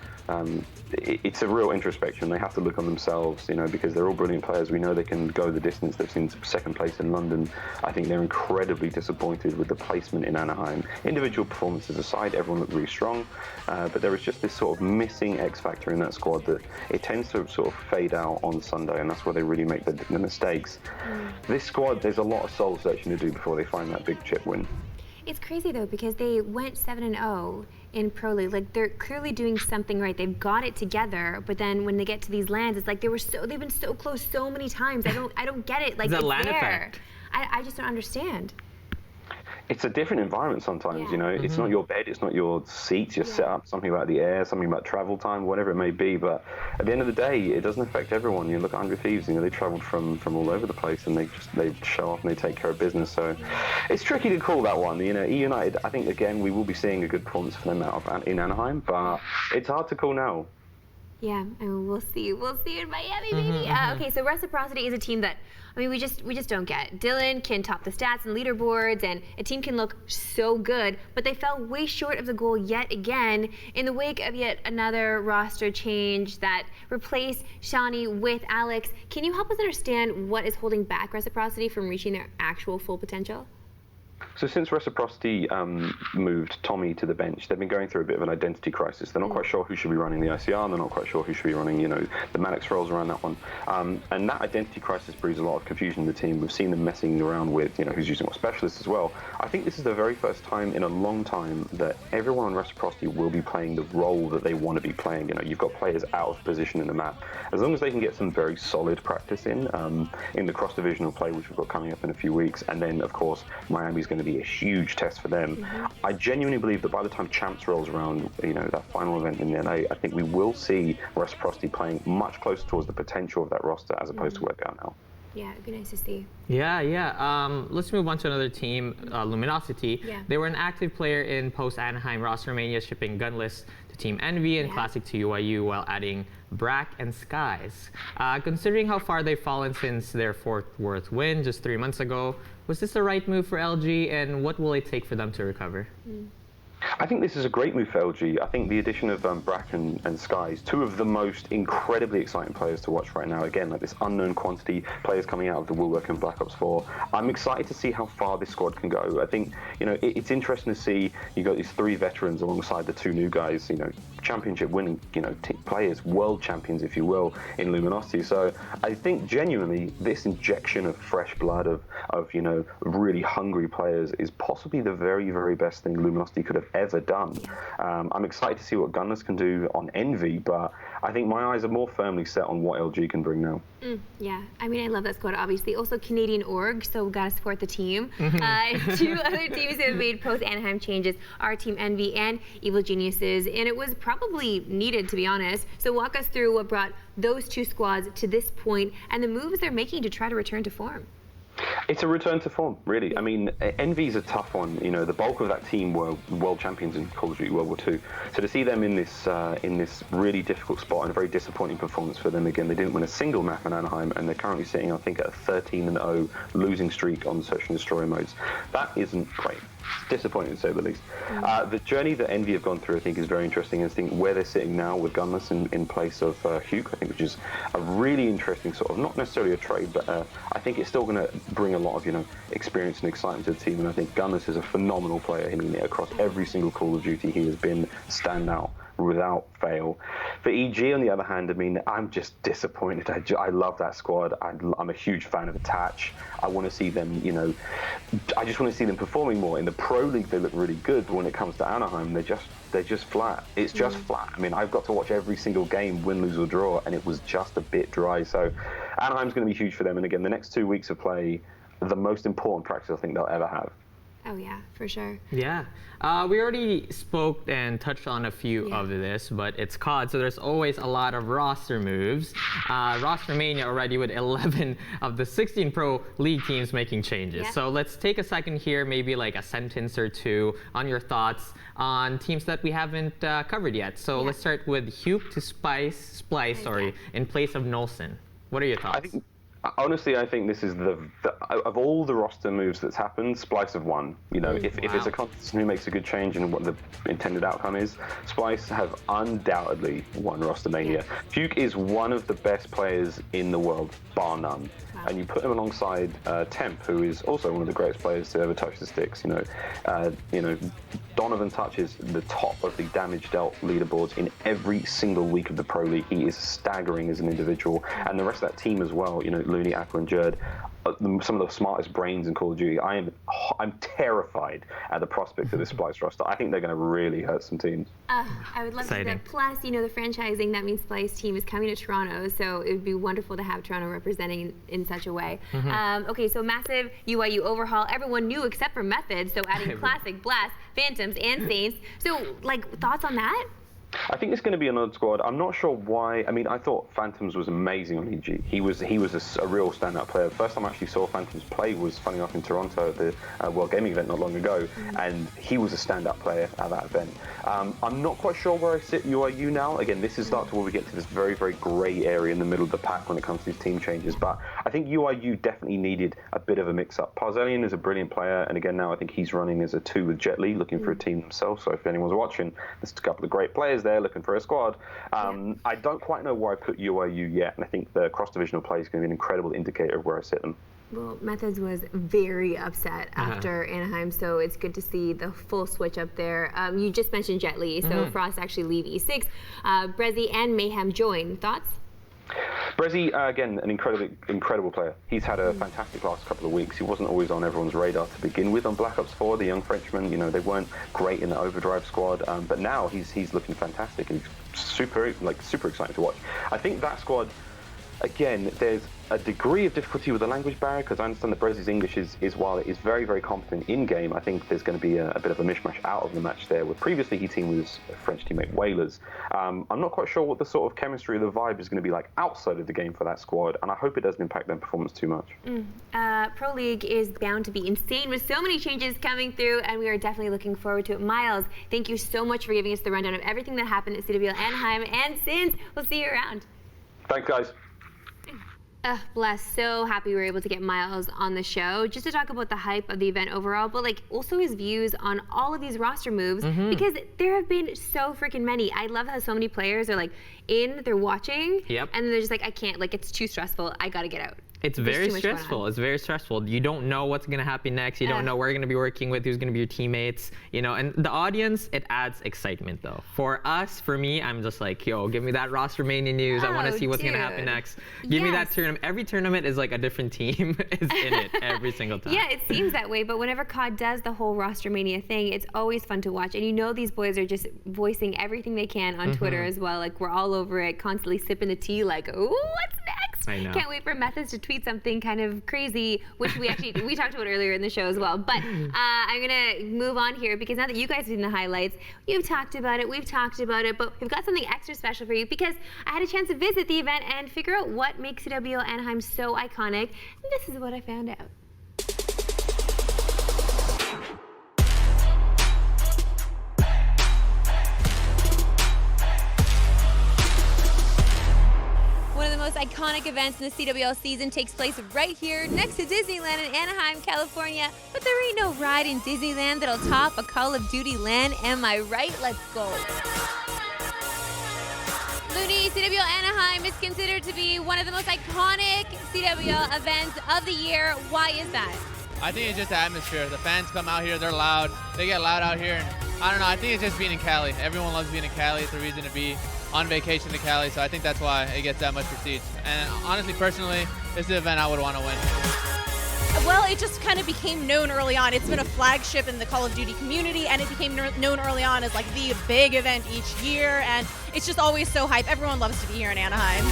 [SPEAKER 14] it's a real introspection. They have to look on themselves, because they're all brilliant players. We know they can go the distance. They've seen second place in London. I think they're incredibly disappointed with the placement in Anaheim. Individual performances aside, everyone looked really strong, but there was just this sort of missing X factor in that squad that it tends to sort of fade out on Sunday, and that's where they really make the mistakes. This squad, there's a lot of soul searching to do before they find that big chip win.
[SPEAKER 11] It's crazy though, because they went 7-0 in Pro League. Like, they're clearly doing something right. They've got it together, but then when they get to these lands, it's like they've been so close so many times. I don't get it. Like,
[SPEAKER 6] it's LAN effect.
[SPEAKER 11] I just don't understand.
[SPEAKER 14] It's a different environment sometimes, It's not your bed, it's not your seats, your setup, something about the air, something about travel time, whatever it may be. But at the end of the day, it doesn't affect everyone. You look at 100 Thieves, they traveled from all over the place, and they show off and they take care of business. So it's tricky to call that one. E United, I think again we will be seeing a good performance for them in Anaheim, but it's hard to call now.
[SPEAKER 11] Yeah, and we'll see. We'll see in Miami, baby. Okay, so Reciprocity is a team that, we just don't get. Dylan can top the stats and leaderboards, and a team can look so good, but they fell way short of the goal yet again in the wake of yet another roster change that replaced Shawnee with Alex. Can you help us understand what is holding back Reciprocity from reaching their actual full potential?
[SPEAKER 14] So since Reciprocity moved Tommy to the bench, they've been going through a bit of an identity crisis. They're not quite sure who should be running the ICR, and they're not quite sure who should be running, the Maddox roles around that one. And that identity crisis breeds a lot of confusion in the team. We've seen them messing around with, who's using what specialists as well. I think this is the very first time in a long time that everyone on Reciprocity will be playing the role that they want to be playing. You've got players out of position in the map. As long as they can get some very solid practice in the cross-divisional play, which we've got coming up in a few weeks, and then, of course, Miami's going to be a huge test for them. I genuinely believe that by the time Champs rolls around, that final event in LA, I think we will see Reciprocity playing much closer towards the potential of that roster as opposed to where they are now.
[SPEAKER 11] Yeah, it'd be nice to see.
[SPEAKER 6] Yeah. Let's move on to another team, Luminosity.
[SPEAKER 11] Yeah.
[SPEAKER 6] They were an active player in post-Anaheim roster mania, shipping Gunless to Team Envy and Classic to UIU while adding Brack and Skies. Considering how far they've fallen since their Fort Worth win just 3 months ago, was this the right move for LG, and what will it take for them to recover?
[SPEAKER 14] I think this is a great move for LG. I think the addition of Brack and Skies, two of the most incredibly exciting players to watch right now. Again, like this unknown quantity, players coming out of the woodwork in Black Ops 4. I'm excited to see how far this squad can go. I think, it's interesting to see you got these 3 veterans alongside the 2 new guys, championship winning, players, world champions, if you will, in Luminosity. So I think genuinely this injection of fresh blood of really hungry players is possibly the very, very best thing Luminosity could have ever done. I'm excited to see what Gunless can do on Envy, but I think my eyes are more firmly set on what LG can bring now.
[SPEAKER 11] Yeah, I mean, I love that squad, obviously. Also Canadian org, so we gotta support the team. 2 other teams who have made post-Anaheim changes are Team Envy and Evil Geniuses, and it was probably needed, to be honest. So walk us through what brought those 2 squads to this point and the moves they're making to try to return to form.
[SPEAKER 14] It's a return to form, really. I mean, Envy's a tough one. The bulk of that team were world champions in Call of Duty World War II. So to see them in this really difficult spot and a very disappointing performance for them again, they didn't win a single map in Anaheim, and they're currently sitting, I think, at a 13-0 losing streak on Search and Destroy modes. That isn't great. It's disappointing to say the least. The journey that Envy have gone through, I think, is very interesting. And I think where they're sitting now with Gunless in place of Hugh, I think, which is a really interesting sort of, not necessarily a trade, but I think it's still going to bring a lot of experience and excitement to the team. And I think Gunless is a phenomenal player. I mean, across every single Call of Duty, he has been standout without fail. For EG, on the other hand, I mean, I'm just disappointed. I love that squad. I'm a huge fan of Attach. I want to see them, I just want to see them performing more. In the Pro League, they look really good, but when it comes to Anaheim, they're just flat. It's just flat. I mean, I've got to watch every single game, win, lose, or draw, and it was just a bit dry. So Anaheim's going to be huge for them. And again, the next 2 weeks of play, the most important practice I think they'll ever have.
[SPEAKER 11] Oh yeah, for sure.
[SPEAKER 6] Yeah. We already spoke and touched on a few of this, but it's COD, so there's always a lot of roster moves. Roster Mania already with 11 of the 16 Pro League teams making changes. So let's take a second here, maybe like a sentence or 2 on your thoughts on teams that we haven't covered yet. So let's start with Huke to Splice, in place of Nolson. What are your thoughts?
[SPEAKER 14] Honestly, I think this is of all the roster moves that's happened, Splice have won. If it's a contest who makes a good change and what the intended outcome is, Splice have undoubtedly won Roster Mania. Fuke is one of the best players in the world, bar none. And you put him alongside Temp, who is also one of the greatest players to ever touch the sticks. Donovan touches the top of the damage dealt leaderboards in every single week of the Pro League. He is staggering as an individual, and the rest of that team as well. Looney, Aqua, and Jerd, some of the smartest brains in Call of Duty. I'm terrified at the prospect of this Splice roster. I think they're going to really hurt some teams.
[SPEAKER 11] I would love to see that. Plus, the franchising, that means Splice team is coming to Toronto, so it would be wonderful to have Toronto representing in such a way. Okay, so massive UIU overhaul. Everyone new except for Methods, so adding Classic, Blast, Phantoms, and Saints. So, thoughts on that?
[SPEAKER 14] I think it's going to be an odd squad. I'm not sure why. I mean, I thought Phantoms was amazing on EG. He was a real standout player. The first time I actually saw Phantoms play was, funny enough, in Toronto at the World Gaming event not long ago, and he was a standout player at that event. I'm not quite sure where I sit UIU now. Again, this is starting where we get to this very, very grey area in the middle of the pack when it comes to these team changes. But I think UIU definitely needed a bit of a mix-up. Parzelian is a brilliant player, and again, now I think he's running as a 2 with Jet Li, looking for a team themselves. So if anyone's watching, there's a couple of great players there looking for a squad. I don't quite know where I put UIU yet, and I think the cross-divisional play is going to be an incredible indicator of where I sit them.
[SPEAKER 11] Well, Methods was very upset after Anaheim, so it's good to see the full switch up there. You just mentioned Jet Li, so Frost actually leave E6. Brezzy and Mayhem join. Thoughts?
[SPEAKER 14] Brezzy, again, an incredible player. He's had a fantastic last couple of weeks. He wasn't always on everyone's radar to begin with on Black Ops 4. The young Frenchman, they weren't great in the Overdrive squad, but now he's looking fantastic and he's super exciting to watch. I think that squad, again, there's a degree of difficulty with the language barrier, because I understand that Brezzy's English is, while it is very, very competent in-game, I think there's going to be a bit of a mishmash out of the match there, where previously he teamed with his French teammate Whalers. I'm not quite sure what the sort of chemistry or the vibe is going to be like outside of the game for that squad, and I hope it doesn't impact their performance too much.
[SPEAKER 11] Pro League is bound to be insane with so many changes coming through, and we are definitely looking forward to it. Miles, thank you so much for giving us the rundown of everything that happened at CWL Anaheim and since. We'll see you around.
[SPEAKER 14] Thanks, guys.
[SPEAKER 11] Bless. So happy we were able to get Miles on the show just to talk about the hype of the event overall, but like also his views on all of these roster moves because there have been so freaking many. I love how so many players are like they're watching, and then they're just like, I can't, like it's too stressful. I gotta get out.
[SPEAKER 6] It's very stressful. It's very stressful. You don't know what's going to happen next. You don't know where you're going to be working with, who's going to be your teammates. You know, and the audience, it adds excitement though. For us, for me, I'm just like, yo, give me that roster mania news. I want to see what's going to happen next. Give me that tournament. Every tournament is like a different team is in it every single time.
[SPEAKER 11] Yeah, it seems that way. But whenever COD does the whole roster mania thing, it's always fun to watch. And you know these boys are just voicing everything they can on Twitter as well. Like we're all over it, constantly sipping the tea like, ooh, what's next?
[SPEAKER 6] I know.
[SPEAKER 11] Can't wait for Methods to tweet something kind of crazy, which we talked about earlier in the show as well. But I'm gonna move on here because now that you guys have seen the highlights, you've talked about it, we've talked about it, but we've got something extra special for you because I had a chance to visit the event and figure out what makes CWL Anaheim so iconic. And this is what I found out. One of the most iconic events in the CWL season takes place right here next to Disneyland in Anaheim, California. But there ain't no ride in Disneyland that'll top a Call of Duty LAN. Am I right? Let's go. Looney, CWL Anaheim is considered to be one of the most iconic CWL events of the year. Why is that?
[SPEAKER 16] I think it's just the atmosphere. The fans come out here, they're loud. They get loud out here. And I don't know, I think it's just being in Cali. Everyone loves being in Cali. It's a reason to be on vacation to Cali, so I think that's why it gets that much receipts. And honestly, personally, this is the event I would want to win.
[SPEAKER 17] Well, it just kind of became known early on. It's been a flagship in the Call of Duty community, and it became known early on as like the big event each year, and it's just always so hype. Everyone loves to be here in Anaheim.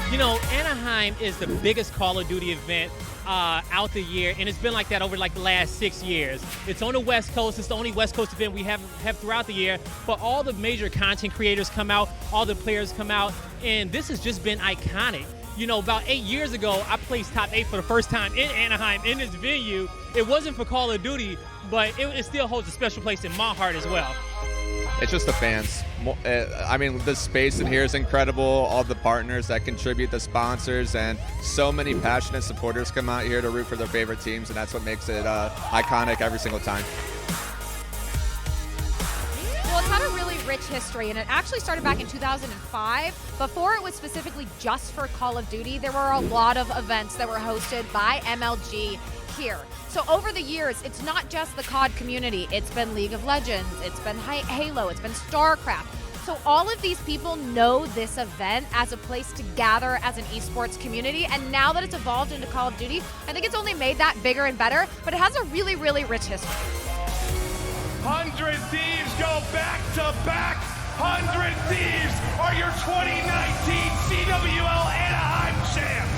[SPEAKER 18] You know, Anaheim is the biggest Call of Duty event out the year, and it's been like that over like the last 6 years. It's on the West Coast. It's the only West Coast event we have throughout the year, but all the major content creators come out, all the players come out, and this has just been iconic. You know, about 8 years ago, I placed top 8 for the first time in Anaheim in this venue. It wasn't for Call of Duty, but it still holds a special place in my heart as well.
[SPEAKER 19] It's just the fans. I mean, the space in here is incredible. All the partners that contribute, the sponsors, and so many passionate supporters come out here to root for their favorite teams, and that's what makes it iconic every single time.
[SPEAKER 17] Well, it's had a really rich history, and it actually started back in 2005. Before it was specifically just for Call of Duty, there were a lot of events that were hosted by MLG here. So over the years, it's not just the COD community. It's been League of Legends, it's been Halo, it's been StarCraft. So all of these people know this event as a place to gather as an esports community. And now that it's evolved into Call of Duty, I think it's only made that bigger and better, but it has a really, really rich history.
[SPEAKER 7] 100 Thieves go back to back. 100 Thieves are your 2019 CWL Anaheim champs.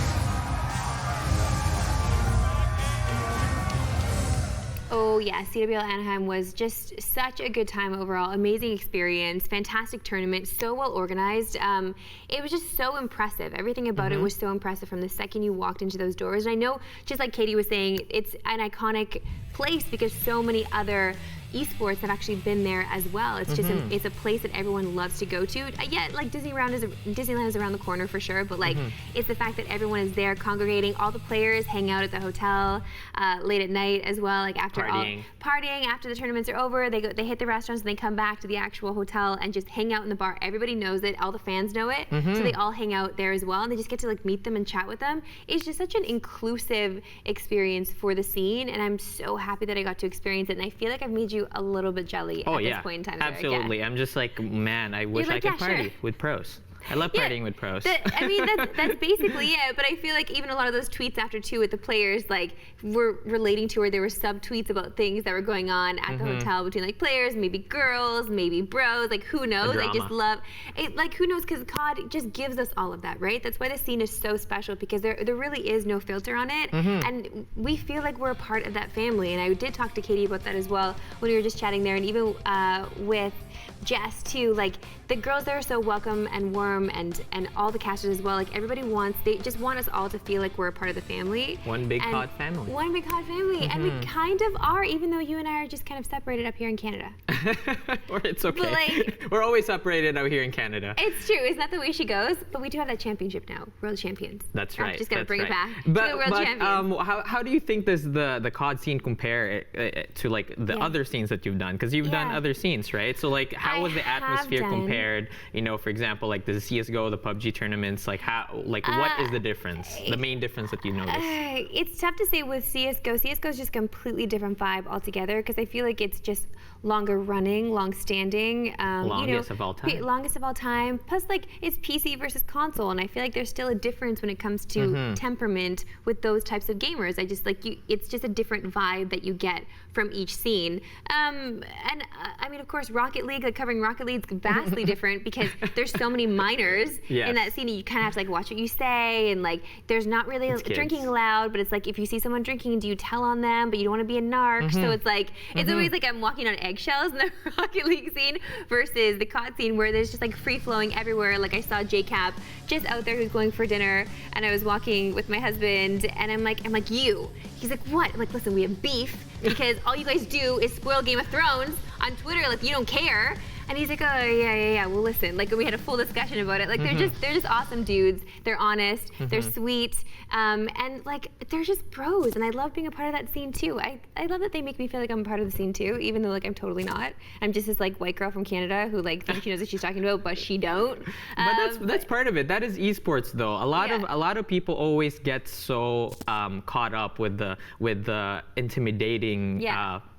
[SPEAKER 11] Oh yeah, CWL Anaheim was just such a good time overall. Amazing experience, fantastic tournament, so well organized. It was just so impressive. Everything about it was so impressive from the second you walked into those doors. And I know, just like Katie was saying, it's an iconic place because so many other esports have actually been there as well. It's just it's a place that everyone loves to go to. Yeah, like Disneyland is around the corner for sure, but like it's the fact that everyone is there congregating. All the players hang out at the hotel late at night as well, like after partying after the tournaments are over. They hit the restaurants and they come back to the actual hotel and just hang out in the bar. Everybody knows it. All the fans know it, so they all hang out there as well, and they just get to like meet them and chat with them. It's just such an inclusive experience for the scene, and I'm so happy that I got to experience it. And I feel like I've made you a little bit jelly at this point in time.
[SPEAKER 6] Absolutely. I'm just like, man, I wish I could party with pros. I love partying with pros.
[SPEAKER 11] I mean, that's basically it. But I feel like even a lot of those tweets after two with the players, like, were relating to, or there were sub-tweets about things that were going on at the hotel between, like, players, maybe girls, maybe bros, like, who knows? I just love it. Like, who knows? Because COD just gives us all of that, right? That's why the scene is so special, because there really is no filter on it. And we feel like we're a part of that family. And I did talk to Katie about that as well when we were just chatting there, and even with Jess too. Like, the girls there are so welcome and warm, and all the casters as well. Like, everybody they just want us all to feel like we're a part of the family.
[SPEAKER 6] One big COD family.
[SPEAKER 11] One big COD family. And we kind of are, even though you and I are just kind of separated up here in Canada.
[SPEAKER 6] Or it's okay.
[SPEAKER 11] But, like,
[SPEAKER 6] we're always separated out here in Canada.
[SPEAKER 11] It's true. Isn't that the way she goes? But we do have that championship now. World champions.
[SPEAKER 6] That's right.
[SPEAKER 11] Just gotta bring it back.
[SPEAKER 6] But,
[SPEAKER 11] world champions.
[SPEAKER 6] How do you think does the COD scene compare to, like, the other scenes that you've done? Because you've done other scenes, right? So, like, how was the atmosphere compared? You know, for example, like the CS:GO, the PUBG tournaments. Like, what is the difference? The main difference that you noticed?
[SPEAKER 11] It's tough to say with CS:GO. CS:GO is just a completely different vibe altogether, because I feel like it's just longer running, long standing.
[SPEAKER 6] Longest of all time.
[SPEAKER 11] Longest of all time. Plus, like, it's PC versus console, and I feel like there's still a difference when it comes to temperament with those types of gamers. I just it's just a different vibe that you get from each scene. I mean, of course, Rocket League, like, covering Rocket League is vastly different, because there's so many minors in that scene, and you kind of have to, like, watch what you say, and, like, there's not really drinking allowed, but it's like, if you see someone drinking, do you tell on them? But you don't want to be a narc. So it's like, it's always like I'm walking on eggshells in the Rocket League scene versus the COD scene, where there's just, like, free flowing everywhere. Like, I saw JCap just out there who's going for dinner, and I was walking with my husband, and I'm like, you. He's like, what? I'm like, listen, we have beef, because all you guys do is spoil Game of Thrones on Twitter. Like, you don't care. And he's like, oh, yeah, well, listen. Like, we had a full discussion about it. Like, they're just awesome dudes. They're honest. They're sweet. And, like, they're just bros. And I love being a part of that scene, too. I love that they make me feel like I'm a part of the scene, too, even though, like, I'm totally not. I'm just this, like, white girl from Canada who, like, thinks she knows what she's talking about, but she don't.
[SPEAKER 6] But that's part of it. That is esports, though. A lot of people always get so caught up with the intimidating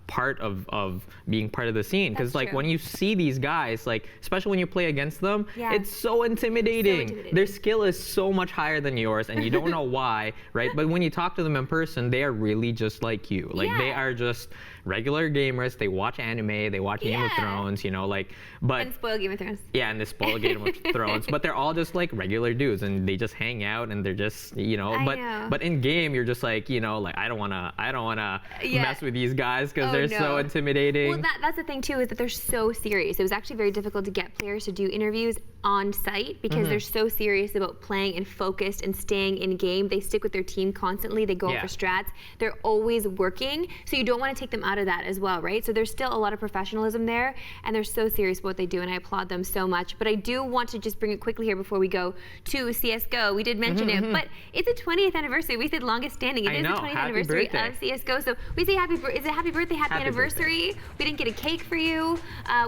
[SPEAKER 6] part of being part of the scene, because, like, when you see these guys, like, especially when you play against them, it's so intimidating. Their skill is so much higher than yours, and you don't know why, right? But when you talk to them in person, they are really just like you. Like, they are just regular gamers. They watch anime, they watch Game of Thrones, you know, like, but
[SPEAKER 11] and spoil Game of Thrones.
[SPEAKER 6] Yeah, and they spoil Game of Thrones. But they're all just, like, regular dudes, and they just hang out, and they're just, you know. But in game, you're just like, you know, like, I don't wanna mess with these guys, because they're so intimidating.
[SPEAKER 11] Well, that's the thing too, is that they're so serious. It was actually very difficult to get players to do interviews on site, because they're so serious about playing and focused and staying in game. They stick with their team constantly. They go for strats. They're always working, so you don't want to take them out of that as well, right? So there's still a lot of professionalism there, and they're so serious about what they do, and I applaud them so much. But I do want to just bring it quickly here before we go to CS:GO. We did mention it, but it's the 20th anniversary. We said longest standing. It is the 20th anniversary of CS:GO. So we say happy birthday, happy anniversary. We didn't get a cake for you.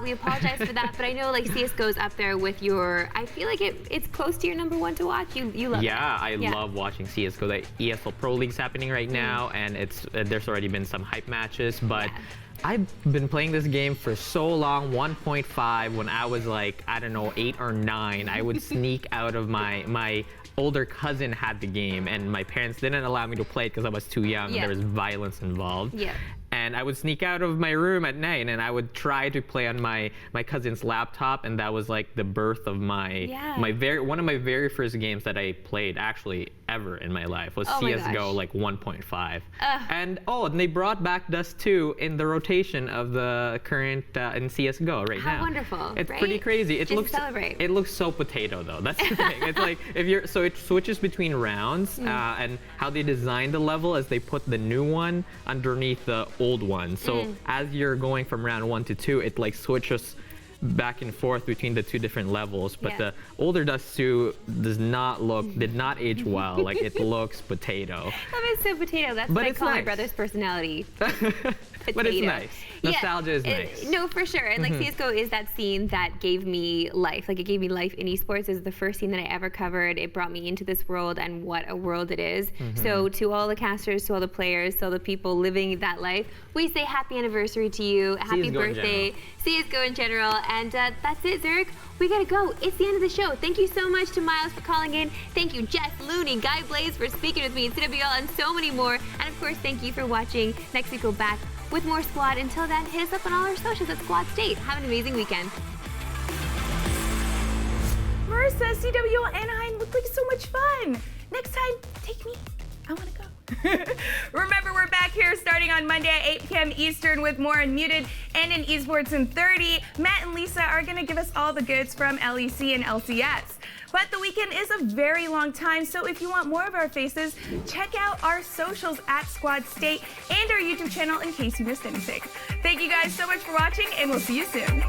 [SPEAKER 11] We apologize for that, but I know, like, CS:GO's up there with your, I feel like it's close to your #1 to watch. You love it.
[SPEAKER 6] I love watching CS:GO. The ESL Pro League's happening right now, and there's already been some hype matches, but I've been playing this game for so long. 1.5, when I was, like, I don't know, 8 or 9, I would sneak out of my older cousin had the game, and my parents didn't allow me to play it because I was too young. And there was violence involved. And I would sneak out of my room at night, and I would try to play on my cousin's laptop, and that was, like, the birth of one of my very first games that I played, actually, ever in my life, was CS:GO, like, 1.5. And they brought back Dust 2 in the rotation of the current in CS:GO right now.
[SPEAKER 11] How wonderful!
[SPEAKER 6] It's pretty crazy. It looks so potato, though. That's the thing. It's like, it switches between rounds, and how they designed the level is they put the new one underneath the old one. So as you're going from round 1 to 2, it, like, switches back and forth between the two different levels. But the older Dust 2 did not age well. Like, it looks potato.
[SPEAKER 11] That is so potato. That's what I call my brother's personality.
[SPEAKER 6] But it's nice. Nostalgia is nice.
[SPEAKER 11] No, for sure. And like CSGO is that scene that gave me life. Like it gave me life in esports. It was the first scene that I ever covered. It brought me into this world, and what a world it is. So to all the casters, to all the players, to all the people living that life, we say happy anniversary to you. Happy birthday. CSGO in general. And that's it, Zerk. We gotta go. It's the end of the show. Thank you so much to Miles for calling in. Thank you, Jess, Looney, Guy Blaze for speaking with me in CWL, and so many more. And of course, thank you for watching. Next week we'll back with more Squad. Until then, hit us up on all our socials at Squad State. Have an amazing weekend.
[SPEAKER 1] Marissa, CWL Anaheim looked like so much fun. Next time, take me. I want to go. Remember, we're back here starting on Monday at 8 p.m. Eastern with more Unmuted and in Esports in 30. Matt and Lisa are going to give us all the goods from LEC and LCS. But the weekend is a very long time, so if you want more of our faces, check out our socials at Squad State and our YouTube channel in case you missed anything. Thank you guys so much for watching, and we'll see you soon.